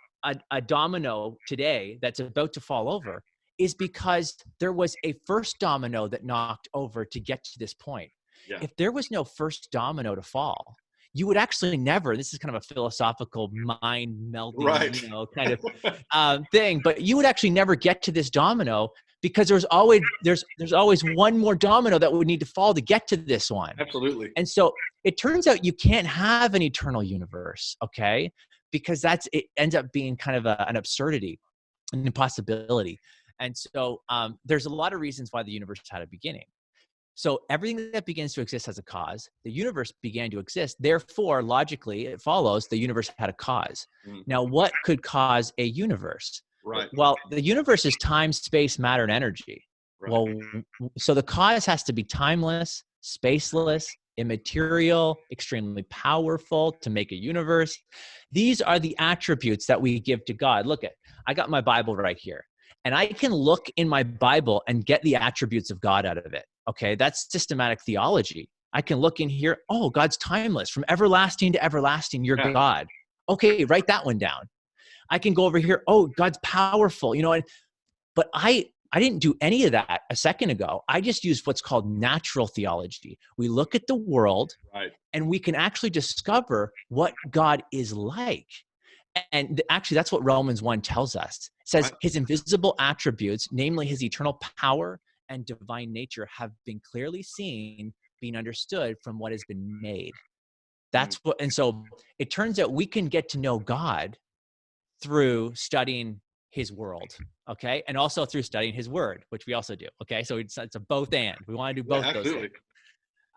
a domino today that's about to fall over is because there was a first domino that knocked over to get to this point. Yeah. If there was no first domino to fall, you would actually never, this is kind of a philosophical mind melting, Right. kind of thing, but you would actually never get to this domino because there's always one more domino that would need to fall to get to this one. Absolutely. And so it turns out you can't have an eternal universe, okay? Because it ends up being kind of an absurdity, an impossibility. And so there's a lot of reasons why the universe had a beginning. So everything that begins to exist has a cause. The universe began to exist. Therefore, logically, it follows the universe had a cause. Mm. Now, what could cause a universe? Right. Well, the universe is time, space, matter, and energy. Right. Well, so the cause has to be timeless, spaceless, immaterial, extremely powerful to make a universe. These are the attributes that we give to God. Look I got my Bible right here, and I can look in my Bible and get the attributes of God out of it. Okay, that's systematic theology. I can look in here, oh, God's timeless, from everlasting to everlasting, you're Yeah. God. Okay, write that one down. I can go over here, oh, God's powerful, but I didn't do any of that a second ago. I just used what's called natural theology. We look at the world, Right. and we can actually discover what God is like. And actually, that's what Romans 1 tells us. It says Right. his invisible attributes, namely his eternal power and divine nature, have been clearly seen, being understood from what has been made. And so it turns out we can get to know God through studying his world, okay? And also through studying his word, which we also do, okay? So it's a both and. We want to do both those Absolutely.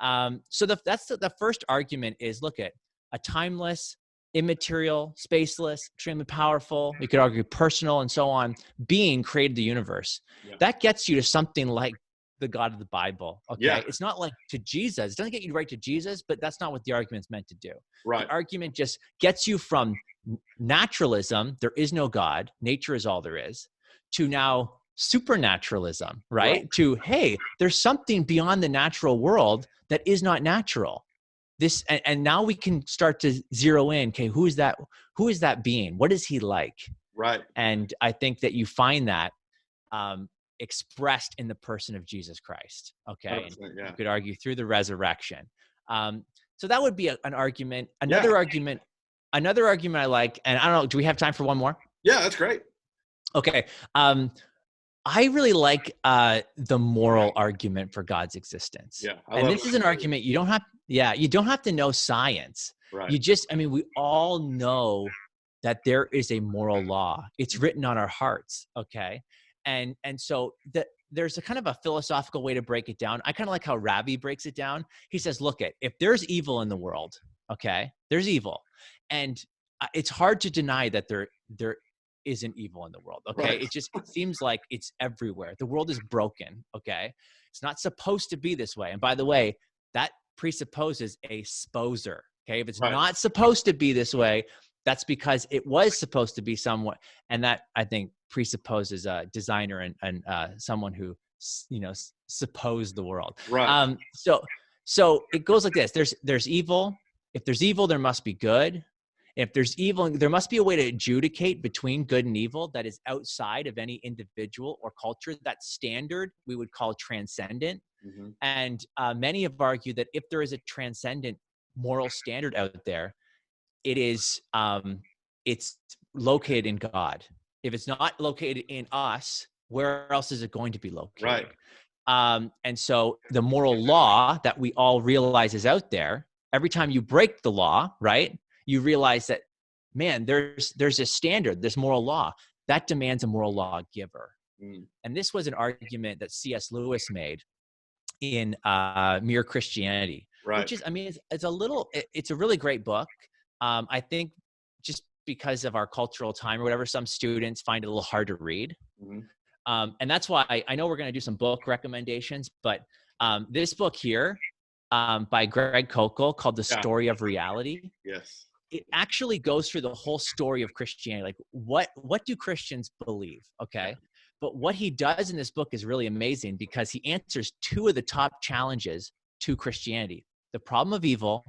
things. So that's the first argument is, look at a timeless, immaterial, spaceless, extremely powerful, you could argue personal and so on, being created the universe. Yeah. That gets you to something like the God of the Bible, okay? Yeah. It's not like to Jesus. It doesn't get you right to Jesus, but that's not what the argument's meant to do. Right. The argument just gets you from naturalism, there is no God, nature is all there is, to now supernaturalism, right? To, hey, there's something beyond the natural world that is not natural. And now we can start to zero in, okay, who is that being? What is he like? Right. And I think that you find that expressed in the person of Jesus Christ. Okay. And 100%, yeah. you could argue through the resurrection. So that would be an argument. Another argument I like, and I don't know, do we have time for one more? Yeah, that's great. Okay. I really like the moral argument for God's existence. Yeah. And this is an argument you don't have to know science. Right. We all know that there is a moral law. It's written on our hearts. Okay. And so there's a kind of a philosophical way to break it down. I kind of like how Ravi breaks it down. He says, look, if there's evil in the world, okay, there's evil. And it's hard to deny that there isn't evil in the world. Okay. Right. It seems like it's everywhere. The world is broken. Okay. It's not supposed to be this way. And by the way, that presupposes a sposer. Okay. If it's not supposed to be this way, that's because it was supposed to be somewhat. And that, I think, presupposes a designer and someone who, supposed the world. Right. So it goes like this. There's evil. If there's evil, there must be good. If there's evil, there must be a way to adjudicate between good and evil that is outside of any individual or culture. That standard we would call transcendent. Mm-hmm. And many have argued that if there is a transcendent moral standard out there, it is it's located in God. If it's not located in us, where else is it going to be located? Right. And so the moral law that we all realize is out there, every time you break the law, right, you realize that, man, there's a standard, this moral law that demands a moral law giver. Mm. And this was an argument that C.S. Lewis made in Mere Christianity, Right. which is, it's a really great book. I think just because of our cultural time or whatever, some students find it a little hard to read. Mm-hmm. And that's why I know we're going to do some book recommendations, but this book here by Greg Koukl called The Story of Reality. Yes. It actually goes through the whole story of Christianity. Like what do Christians believe? Okay. But what he does in this book is really amazing because he answers two of the top challenges to Christianity: the problem of evil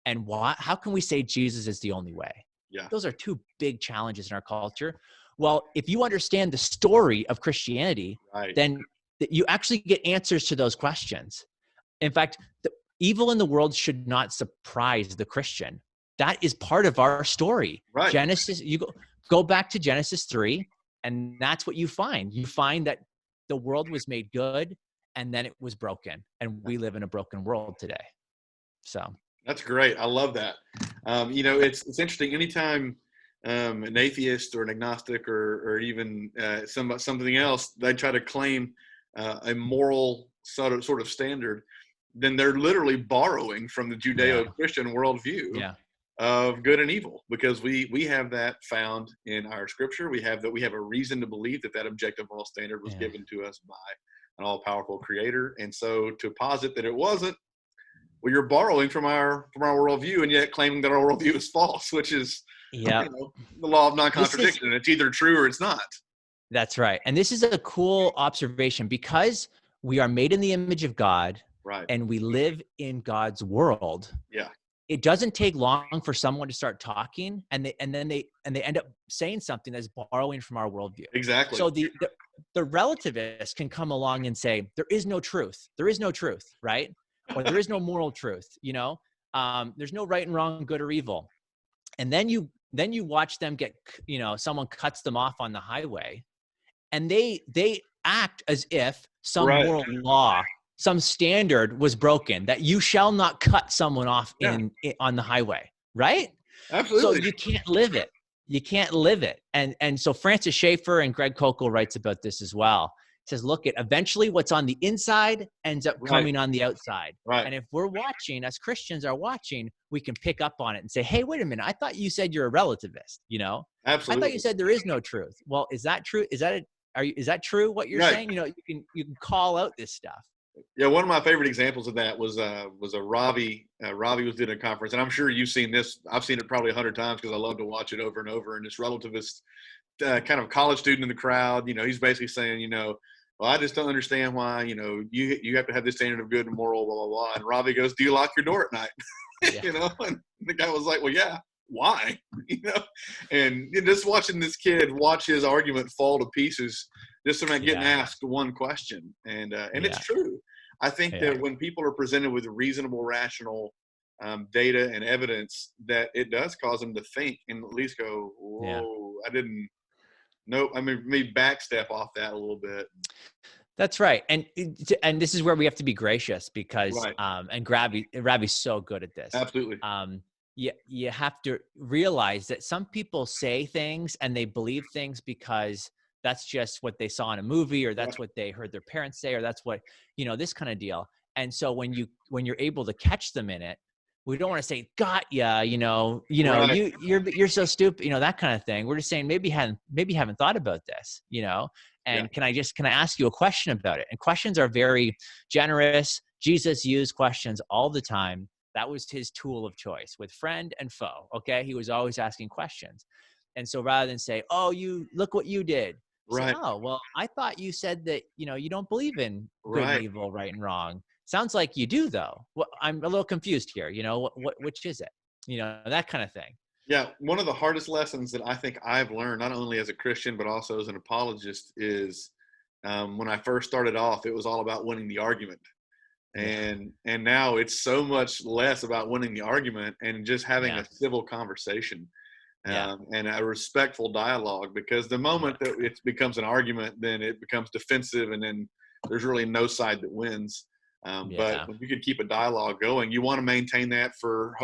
and how can we say Jesus is the only way? Yeah. Those are two big challenges in our culture. Well, if you understand the story of Christianity, Right. then you actually get answers to those questions. In fact, the evil in the world should not surprise the Christian. That is part of our story. Right. Genesis, you go back to Genesis 3, and that's what you find. You find that the world was made good, and then it was broken, and we live in a broken world today. So that's great. I love that. It's interesting. Anytime an atheist or an agnostic or even something else, they try to claim a moral sort of standard, then they're literally borrowing from the Judeo-Christian worldview of good and evil, because we have that found in our scripture. We have a reason to believe that objective moral standard was given to us by an all-powerful creator. And so to posit that it wasn't, well, you're borrowing from our worldview and yet claiming that our worldview is false, which is the law of non-contradiction. It's either true or it's not. That's right. And this is a cool observation because we are made in the image of God, right? And we live in God's world. Yeah. It doesn't take long for someone to start talking, and they end up saying something that's borrowing from our worldview. Exactly. So the relativist can come along and say there is no truth. There is no truth, right? Or there is no moral truth. There's no right and wrong, good or evil. And then you watch them get, someone cuts them off on the highway, and they act as if some moral law, some standard was broken, that you shall not cut someone off on the highway, right? Absolutely. So you can't live it. You can't live it. And so Francis Schaeffer and Greg Koukl writes about this as well. He says, look, eventually what's on the inside ends up coming on the outside. Right. And if we're watching, as Christians are watching, we can pick up on it and say, hey, wait a minute, I thought you said you're a relativist, Absolutely. I thought you said there is no truth. Well, is that true? Is that true what you're saying? You can call out this stuff. Yeah, one of my favorite examples of that was a Ravi. Ravi was doing a conference, and I'm sure you've seen this. I've seen it probably 100 times because I love to watch it over and over. And this relativist kind of college student in the crowd, he's basically saying, well, I just don't understand why, you have to have this standard of good and moral, blah, blah, blah. And Ravi goes, do you lock your door at night? Yeah. And the guy was like, well, yeah, why? And just watching this kid watch his argument fall to pieces just from getting Yeah. asked one question. And Yeah. it's true. I think Yeah. that when people are presented with reasonable, rational data and evidence, that it does cause them to think and at least go, Yeah. whoa, I didn't know. I mean, maybe backstep off that a little bit. That's right. And this is where we have to be gracious because, Right. and Ravi's so good at this. Absolutely. You have to realize that some people say things and they believe things because that's just what they saw in a movie, or that's what they heard their parents say, or that's what, this kind of deal. And so when you're able to catch them in it, we don't want to say, got ya, Right. you're so stupid, that kind of thing. We're just saying, maybe haven't thought about this, and can I ask you a question about it? And questions are very generous. Jesus used questions all the time. That was his tool of choice with friend and foe. Okay. He was always asking questions. And so rather than say, oh, look what you did. Say, Right. oh, well, I thought you said that, you don't believe in good Right. and evil, right and wrong. Sounds like you do though. Well, I'm a little confused here. Which is it? That kind of thing. Yeah. One of the hardest lessons that I think I've learned, not only as a Christian, but also as an apologist, is when I first started off, it was all about winning the argument. And now it's so much less about winning the argument and just having a civil conversation and a respectful dialogue, because the moment that it becomes an argument, then it becomes defensive, and then there's really no side that wins. But when you can keep a dialogue going, you want to maintain that for,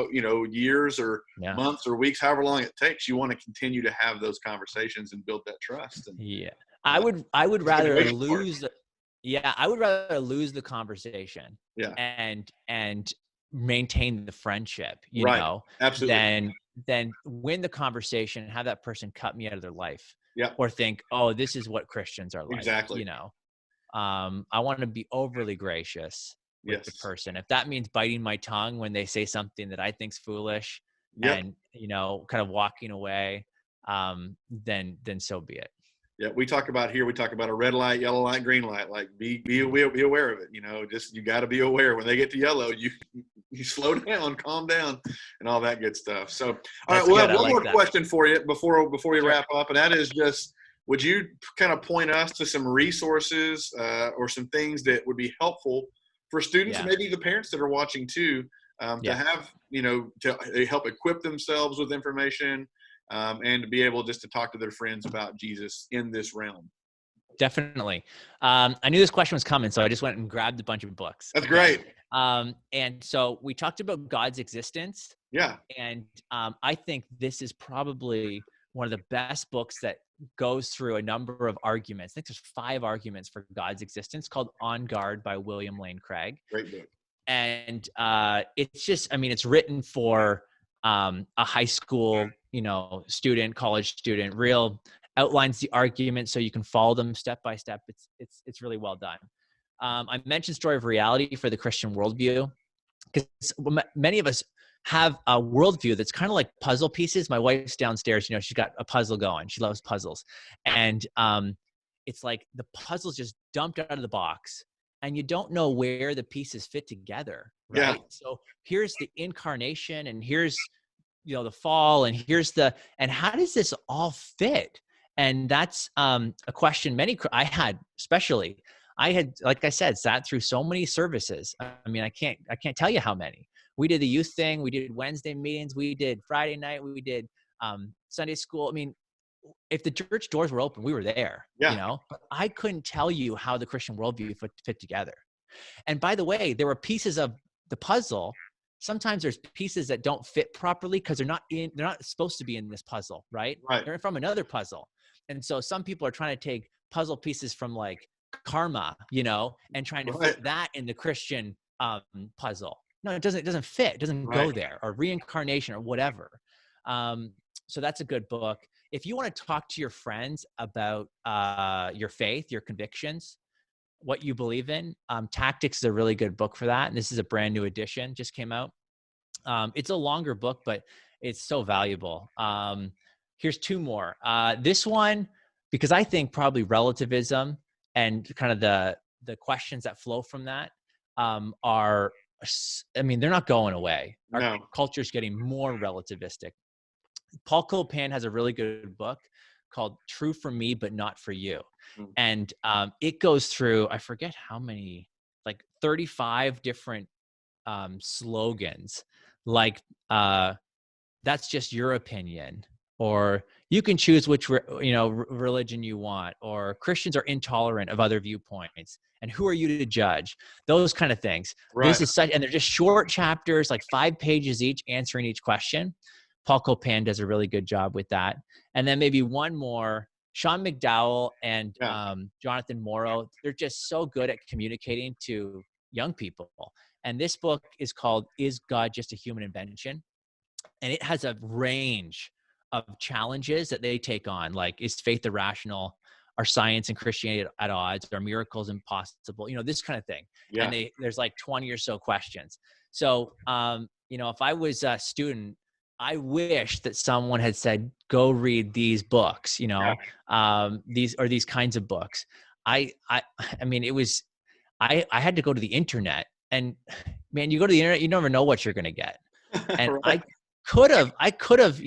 years or months or weeks, however long it takes. You want to continue to have those conversations and build that trust. And, I would rather lose. I would rather lose the conversation and maintain the friendship, Absolutely. than win the conversation and have that person cut me out of their life Yeah. or think, oh, this is what Christians are like. Exactly. I want to be overly gracious with the person. If that means biting my tongue when they say something that I think's foolish and, kind of walking away, then so be it. Yeah, we talk about a red light, yellow light, green light. Like be aware of it. Just you got to be aware when they get to yellow. You slow down, calm down, and all that good stuff. So, all right, we'll have one more question for you before we wrap up, and that is just, would you kind of point us to some resources or some things that would be helpful for students and maybe the parents that are watching too, to have to help equip themselves with information. And to be able just to talk to their friends about Jesus in this realm. Definitely. I knew this question was coming, so I just went and grabbed a bunch of books. That's great. And so we talked about God's existence. Yeah. And I think this is probably one of the best books that goes through a number of arguments. I think there's 5 arguments for God's existence, called On Guard by William Lane Craig. Great book. And it's just, it's written for a high school, student, college student, real outlines the argument so you can follow them step by step. It's really well done. I mentioned Story of Reality for the Christian worldview, because many of us have a worldview that's kind of like puzzle pieces. My wife's downstairs, she's got a puzzle going. She loves puzzles. And it's like the puzzle's just dumped out of the box and you don't know where the pieces fit together. Right. Yeah. So here's the incarnation and here's, the fall and and how does this all fit? And that's a question I had, like I said, sat through so many services. I can't tell you how many. We did the youth thing. We did Wednesday meetings. We did Friday night. We did Sunday school. If the church doors were open, we were there, but I couldn't tell you how the Christian worldview fit together. And by the way, there were pieces of the puzzle. Sometimes there's pieces that don't fit properly because they're not supposed to be in this puzzle, right? They're from another puzzle. And so some people are trying to take puzzle pieces from like karma, and trying to fit that in the Christian puzzle. No, it doesn't fit. It doesn't go there, or reincarnation or whatever. So that's a good book. If you want to talk to your friends about your faith, your convictions, what you believe in, Tactics is a really good book for that. And this is a brand new edition, just came out. It's a longer book, but it's so valuable. Here's 2 more. This one, because I think probably relativism and kind of the questions that flow from that are, they're not going away. Our culture's getting more relativistic. Paul Copan has a really good book called True for Me, But Not for You. Mm. And it goes through, I forget how many, like 35 different slogans, like that's just your opinion, or you can choose which religion you want, or Christians are intolerant of other viewpoints, and who are you to judge? Those kind of things. Right. This is such, and they're just short chapters, like 5 pages each, answering each question. Paul Copan does a really good job with that. And then maybe one more, Sean McDowell and Jonathan Morrow, they're just so good at communicating to young people. And this book is called Is God Just a Human Invention? And it has a range of challenges that they take on, like, is faith irrational? Are science and Christianity at odds? Are miracles impossible? This kind of thing. Yeah. And there's like 20 or so questions. So, if I was a student, I wish that someone had said, go read these books, these kinds of books. I mean, it was, I had to go to the internet, and man, you go to the internet, you never know what you're going to get. And Right. I could have,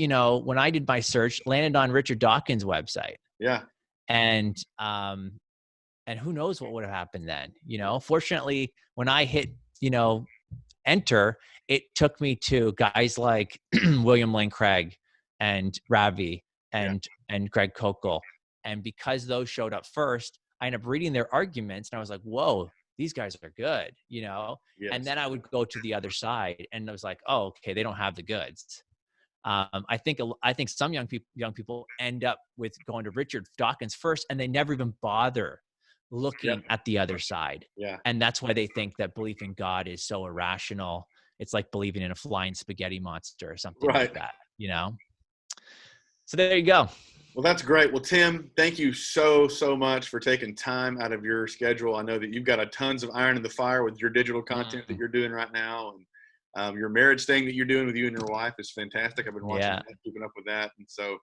when I did my search, landed on Richard Dawkins' website. Yeah. And who knows what would have happened then, Fortunately, when I hit, enter, it took me to guys like William Lane Craig and Ravi and Greg Koukl. And because those showed up first, I ended up reading their arguments, and I was like, whoa, these guys are good, Yes. And then I would go to the other side, and I was like, oh, okay, they don't have the goods. I think some young people end up with going to Richard Dawkins first, and they never even bother looking at the other side. Yeah. And that's why they think that belief in God is so irrational. It's like believing in a flying spaghetti monster or something like that, So there you go. Well, that's great. Well, Tim, thank you so much for taking time out of your schedule. I know that you've got a tons of iron in the fire with your digital content that you're doing right now, and your marriage thing that you're doing with you and your wife is fantastic. I've been watching that, keeping up with that. And so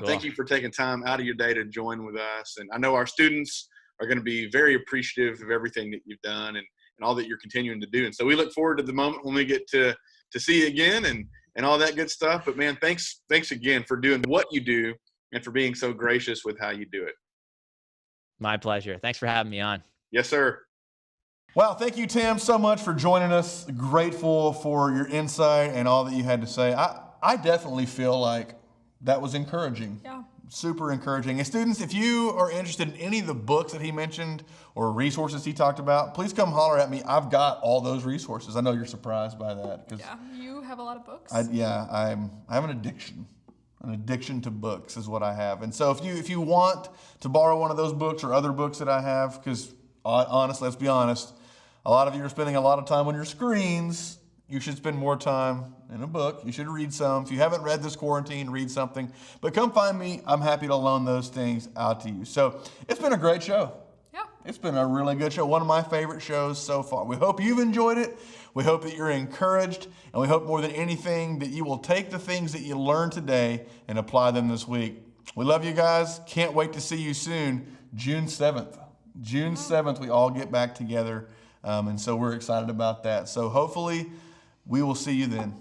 thank you for taking time out of your day to join with us. And I know our students are going to be very appreciative of everything that you've done and all that you're continuing to do. And so we look forward to the moment when we get to see you again and all that good stuff. But man, thanks again for doing what you do and for being so gracious with how you do it. My pleasure. Thanks for having me on. Yes, sir. Well, thank you, Tim, so much for joining us. Grateful for your insight and all that you had to say. I definitely feel like that was encouraging. Yeah. Super encouraging. And students, if you are interested in any of the books that he mentioned or resources he talked about, please come holler at me. I've got all those resources. I know you're surprised by that. Yeah, you have a lot of books. I have an addiction. An addiction to books is what I have. And so if you want to borrow one of those books or other books that I have, because honestly, let's be honest, a lot of you are spending a lot of time on your screens. You should spend more time in a book. You should read some. If you haven't read this quarantine, read something. But come find me. I'm happy to loan those things out to you. So it's been a great show. Yeah. It's been a really good show. One of my favorite shows so far. We hope you've enjoyed it. We hope that you're encouraged. And we hope more than anything that you will take the things that you learned today and apply them this week. We love you guys. Can't wait to see you soon. June 7th. June 7th, we all get back together. And so we're excited about that. So hopefully we will see you then.